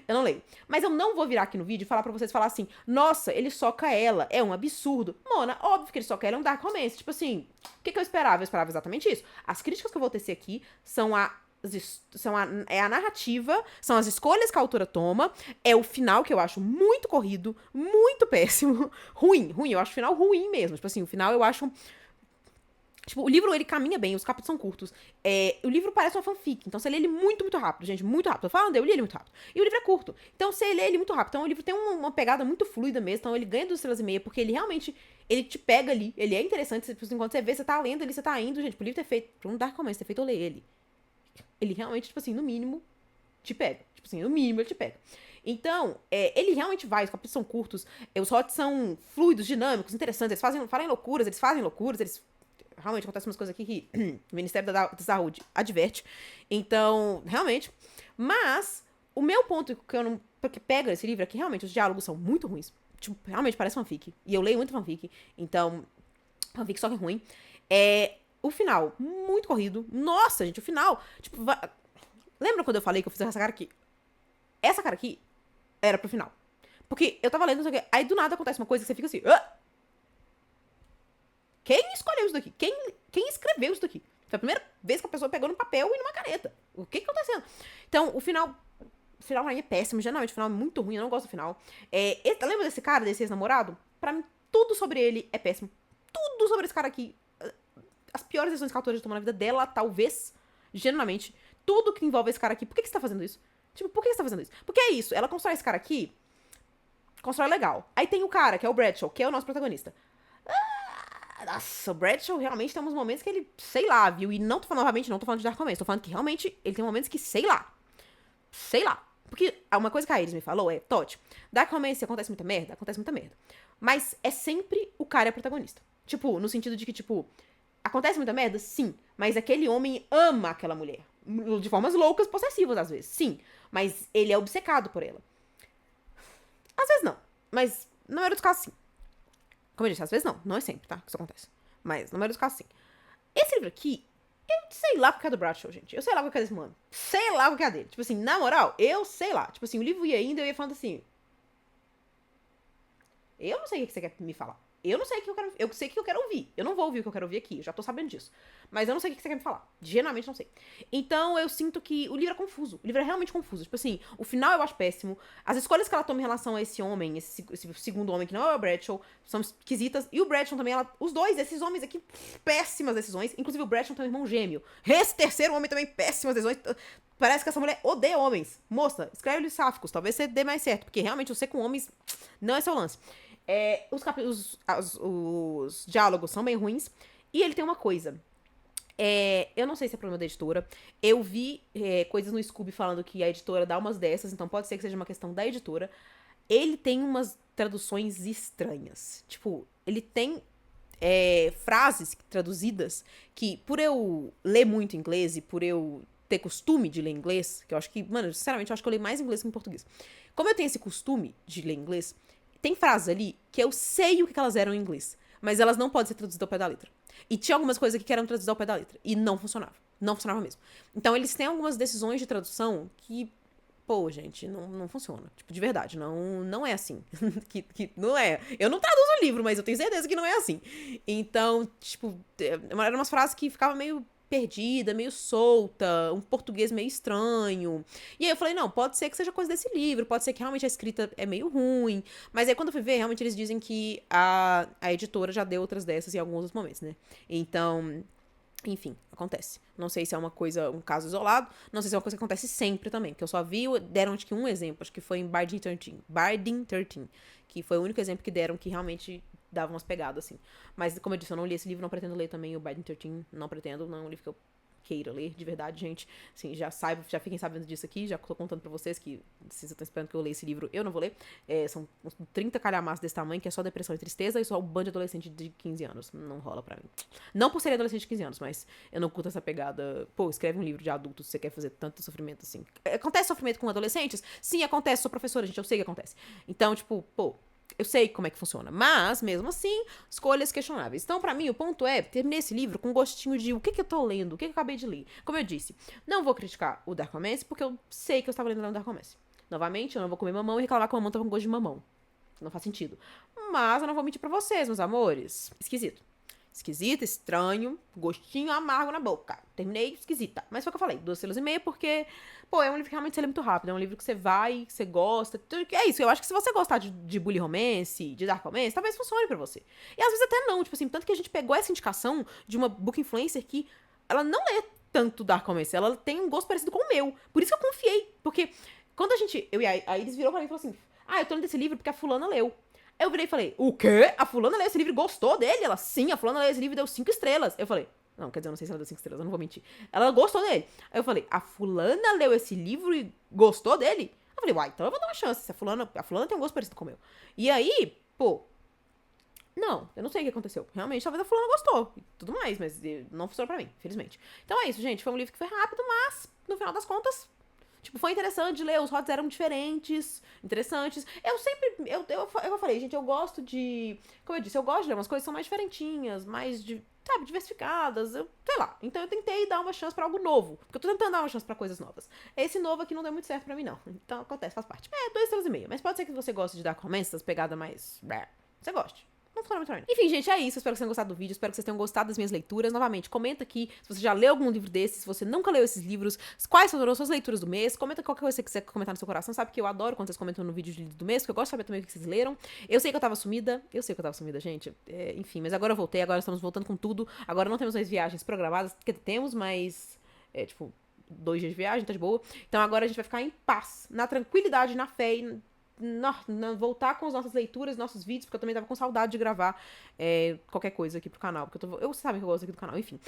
Eu não leio. Mas eu não vou virar aqui no vídeo e falar pra vocês, falar assim, nossa, ele soca ela, é um absurdo. Mona, óbvio que ele soca ela, é um dark romance. Tipo assim, o que eu esperava? Eu esperava exatamente isso. As críticas que eu vou tecer aqui são é a narrativa, são as escolhas que a autora toma, é o final que eu acho muito corrido, muito péssimo, ruim, eu acho o final ruim mesmo, tipo assim, o final eu acho, tipo, o livro ele caminha bem, os capítulos são curtos, o livro parece uma fanfic, então você lê ele muito, muito rápido, gente, muito rápido, tô falando, eu li ele muito rápido, e o livro é curto, então você lê ele muito rápido, então o livro tem uma pegada muito fluida mesmo, então ele ganha 2,5 estrelas, porque ele realmente, ele te pega ali, ele é interessante, tipo, enquanto você vê, você tá lendo ali, você tá indo, gente, pro livro ter feito, pra um Dark Romance ter feito eu ler ele realmente, tipo assim, no mínimo, te pega. Tipo assim, no mínimo ele te pega. Então, ele realmente vai, os capítulos são curtos, os hots são fluidos, dinâmicos, interessantes, eles fazem loucuras, eles realmente acontecem umas coisas aqui que o Ministério da Saúde adverte. Então, realmente. Mas, o meu ponto que eu não. Porque pega esse livro é que realmente os diálogos são muito ruins. Tipo, realmente parece fanfic. E eu leio muito fanfic. Então, fanfic só que é ruim. O final, muito corrido. Nossa, gente, o final. Tipo, lembra quando eu falei que eu fiz essa cara aqui? Essa cara aqui era pro final. Porque eu tava lendo, não sei o quê. Aí do nada acontece uma coisa que você fica assim. Ah! Quem escolheu isso daqui? Quem escreveu isso daqui? Foi a primeira vez que a pessoa pegou no papel e numa caneta. O que tá acontecendo? Então, o final. O final pra mim é péssimo. Geralmente o final é muito ruim. Eu não gosto do final. Lembra desse cara, desse ex-namorado? Pra mim, tudo sobre ele é péssimo. Tudo sobre esse cara aqui. As piores decisões que a autora já tomou na vida dela, talvez, genuinamente, tudo que envolve esse cara aqui, por que você tá fazendo isso? Tipo, por que você tá fazendo isso? Porque é isso, ela constrói esse cara aqui, constrói legal. Aí tem o cara, que é o Bradshaw, que é o nosso protagonista. Nossa, o Bradshaw realmente tem uns momentos que ele, sei lá, viu? E não tô falando, novamente, não tô falando de Dark Romance, tô falando que realmente ele tem momentos que, sei lá. Sei lá. Porque uma coisa que a Iris me falou é, Totti, Dark Romance acontece muita merda? Acontece muita merda. Mas é sempre o cara é protagonista. Tipo, no sentido de que, tipo, acontece muita merda? Sim. Mas aquele homem ama aquela mulher. De formas loucas, possessivas, às vezes. Sim. Mas ele é obcecado por ela. Às vezes não. Mas na maioria dos casos, sim. Como eu disse, às vezes não. Não é sempre, tá? Que isso acontece. Mas na maioria dos casos, sim. Esse livro aqui, eu sei lá porque é do Bradshaw, gente. Eu sei lá porque é desse mano. Sei lá porque é dele. Tipo assim, na moral, eu sei lá. Tipo assim, o livro ia indo, eu ia falando assim. Eu não sei o que você quer me falar. Eu não sei o que eu quero. Eu sei o que eu quero ouvir. Eu não vou ouvir o que eu quero ouvir aqui. Eu já tô sabendo disso. Mas eu não sei o que você quer me falar. Genuinamente não sei. Então eu sinto que o livro é confuso. O livro é realmente confuso. Tipo assim, o final eu acho péssimo. As escolhas que ela toma em relação a esse homem, esse segundo homem que não é o Bradshaw, são esquisitas. E o Bradshaw também, os dois, esses homens aqui, péssimas decisões. Inclusive o Bradshaw tem um irmão gêmeo. Esse terceiro homem também, péssimas decisões. Parece que essa mulher odeia homens. Moça, escreve livros sáficos. Talvez você dê mais certo. Porque realmente você com homens não é seu lance. Os diálogos são bem ruins. E ele tem uma coisa. Eu não sei se é problema da editora. Eu vi coisas no Scooby falando que a editora dá umas dessas, então pode ser que seja uma questão da editora. Ele tem umas traduções estranhas. Tipo, ele tem frases traduzidas que, por eu ler muito inglês e por eu ter costume de ler inglês, que eu acho que, mano, sinceramente, eu acho que eu leio mais inglês que em português. Como eu tenho esse costume de ler inglês, tem frases ali que eu sei o que elas eram em inglês, mas elas não podem ser traduzidas ao pé da letra. E tinha algumas coisas que eram traduzidas ao pé da letra, e não funcionava. Não funcionava mesmo. Então eles têm algumas decisões de tradução que, pô, gente, não funciona. Tipo, de verdade, não é assim. que não é. Eu não traduzo o livro, mas eu tenho certeza que não é assim. Então, tipo, eram umas frases que ficavam meio perdida, meio solta, um português meio estranho. E aí eu falei, não, pode ser que seja coisa desse livro, pode ser que realmente a escrita é meio ruim. Mas aí quando eu fui ver, realmente eles dizem que a editora já deu outras dessas em alguns outros momentos, né? Então, enfim, acontece. Não sei se é um caso isolado, não sei se é uma coisa que acontece sempre também, que eu só vi, deram acho que um exemplo, acho que foi em Barding 13, que foi o único exemplo que deram que realmente dava umas pegadas, assim. Mas, como eu disse, eu não li esse livro, não pretendo ler também o Barding 13, não pretendo, não é um livro que eu queira ler, de verdade, gente. Assim, já fiquem sabendo disso aqui, já tô contando pra vocês que, se vocês estão esperando que eu leia esse livro, eu não vou ler. São uns 30 calhamaços desse tamanho, que é só depressão e tristeza, e só um bando de adolescente de 15 anos. Não rola pra mim. Não por ser adolescente de 15 anos, mas eu não curto essa pegada. Pô, escreve um livro de adulto se você quer fazer tanto sofrimento assim. Acontece sofrimento com adolescentes? Sim, acontece. Sou professora, gente, eu sei que acontece. Então, tipo, pô, eu sei como é que funciona, mas, mesmo assim, escolhas questionáveis. Então, pra mim, o ponto é, terminei esse livro com um gostinho de o que eu tô lendo, o que eu acabei de ler. Como eu disse, não vou criticar o Dark Romance, porque eu sei que eu estava lendo o Dark Romance. Novamente, eu não vou comer mamão e reclamar que o mamão tava com gosto de mamão. Não faz sentido. Mas eu não vou mentir pra vocês, meus amores. Esquisito. Esquisita, estranho, gostinho amargo na boca. Terminei esquisita. Mas foi o que eu falei, 2,5 estrelas, porque, pô, é um livro que realmente você lê muito rápido. É um livro que você vai, que você gosta. É isso, eu acho que se você gostar de bully romance, de dark romance, talvez funcione pra você. E às vezes até não, tipo assim, tanto que a gente pegou essa indicação de uma book influencer que ela não é tanto dark romance, ela tem um gosto parecido com o meu. Por isso que eu confiei, porque quando eu e a Iris virou pra mim e falou assim, eu tô lendo esse livro porque a fulana leu. Eu virei e falei, o quê? A fulana leu esse livro e gostou dele? Ela, sim, a fulana leu esse livro e deu 5 estrelas. Eu falei, não, quer dizer, eu não sei se ela deu 5 estrelas, eu não vou mentir. Ela gostou dele. Aí eu falei, a fulana leu esse livro e gostou dele? Eu falei, então eu vou dar uma chance, se a fulana tem um gosto parecido com o meu. E aí, pô, não, eu não sei o que aconteceu. Realmente, talvez a fulana gostou e tudo mais, mas não funcionou pra mim, infelizmente. Então é isso, gente, foi um livro que foi rápido, mas, no final das contas, tipo, foi interessante de ler, os rods eram diferentes, interessantes. Eu falei, gente, eu gosto de, como eu disse, eu gosto de ler umas coisas que são mais diferentinhas, mais, diversificadas, sei lá. Então eu tentei dar uma chance pra algo novo, porque eu tô tentando dar uma chance pra coisas novas. Esse novo aqui não deu muito certo pra mim, não. Então acontece, faz parte. 2,5 estrelas, mas pode ser que você goste de Dark Romance, essas pegadas mais, você goste. Não funciona muito pra mim. Enfim, gente, é isso. Espero que vocês tenham gostado do vídeo. Espero que vocês tenham gostado das minhas leituras. Novamente, comenta aqui se você já leu algum livro desses, se você nunca leu esses livros, quais foram as suas leituras do mês. Comenta qualquer coisa que você quiser comentar no seu coração. Sabe que eu adoro quando vocês comentam no vídeo de livro do mês, porque eu gosto de saber também o que vocês leram. Eu sei que eu tava sumida. Gente. Enfim, mas agora eu voltei. Agora estamos voltando com tudo. Agora não temos mais viagens programadas. Que temos, mas... 2 dias de viagem, tá de boa. Então agora a gente vai ficar em paz, na tranquilidade, na fé e voltar com as nossas leituras, nossos vídeos, porque eu também tava com saudade de gravar qualquer coisa aqui pro canal, porque vocês sabem que eu gosto aqui do canal, enfim.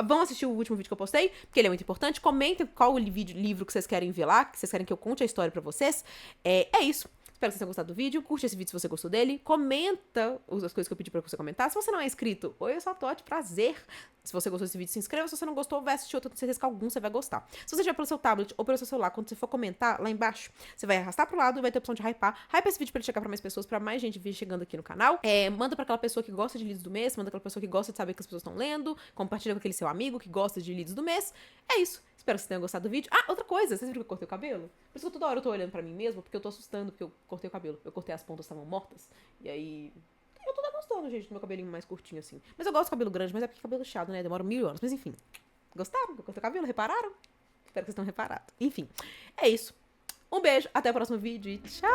Vão assistir o último vídeo que eu postei, porque ele é muito importante. Comentem qual o livro que vocês querem ver lá, que vocês querem que eu conte a história pra vocês. É isso. Espero que vocês tenham gostado do vídeo. Curte esse vídeo se você gostou dele. Comenta as coisas que eu pedi pra você comentar. Se você não é inscrito, oi, eu sou a Totti, prazer. Se você gostou desse vídeo, se inscreva. Se você não gostou, vai assistir outro. Tenho certeza que algum você vai gostar. Se você estiver pelo seu tablet ou pelo seu celular, quando você for comentar, lá embaixo, você vai arrastar pro lado e vai ter a opção de hypar. Hype esse vídeo pra ele chegar pra mais pessoas, pra mais gente vir chegando aqui no canal. Manda pra aquela pessoa que gosta de leads do mês, manda pra aquela pessoa que gosta de saber que as pessoas estão lendo. Compartilha com aquele seu amigo que gosta de leads do mês. É isso. Espero que vocês tenham gostado do vídeo. Outra coisa, vocês viram que eu cortei o cabelo? Por isso que toda hora eu tô olhando pra mim mesmo, porque eu tô assustando, porque eu cortei o cabelo. Eu cortei as pontas, estavam mortas. E aí... eu tô gostando, gente, do meu cabelinho mais curtinho, assim. Mas eu gosto de cabelo grande, mas é porque cabelo chato, né? Demora 1000 anos. Mas enfim. Gostaram que eu cortei o cabelo? Repararam? Espero que vocês tenham reparado. Enfim, é isso. Um beijo, até o próximo vídeo e tchau!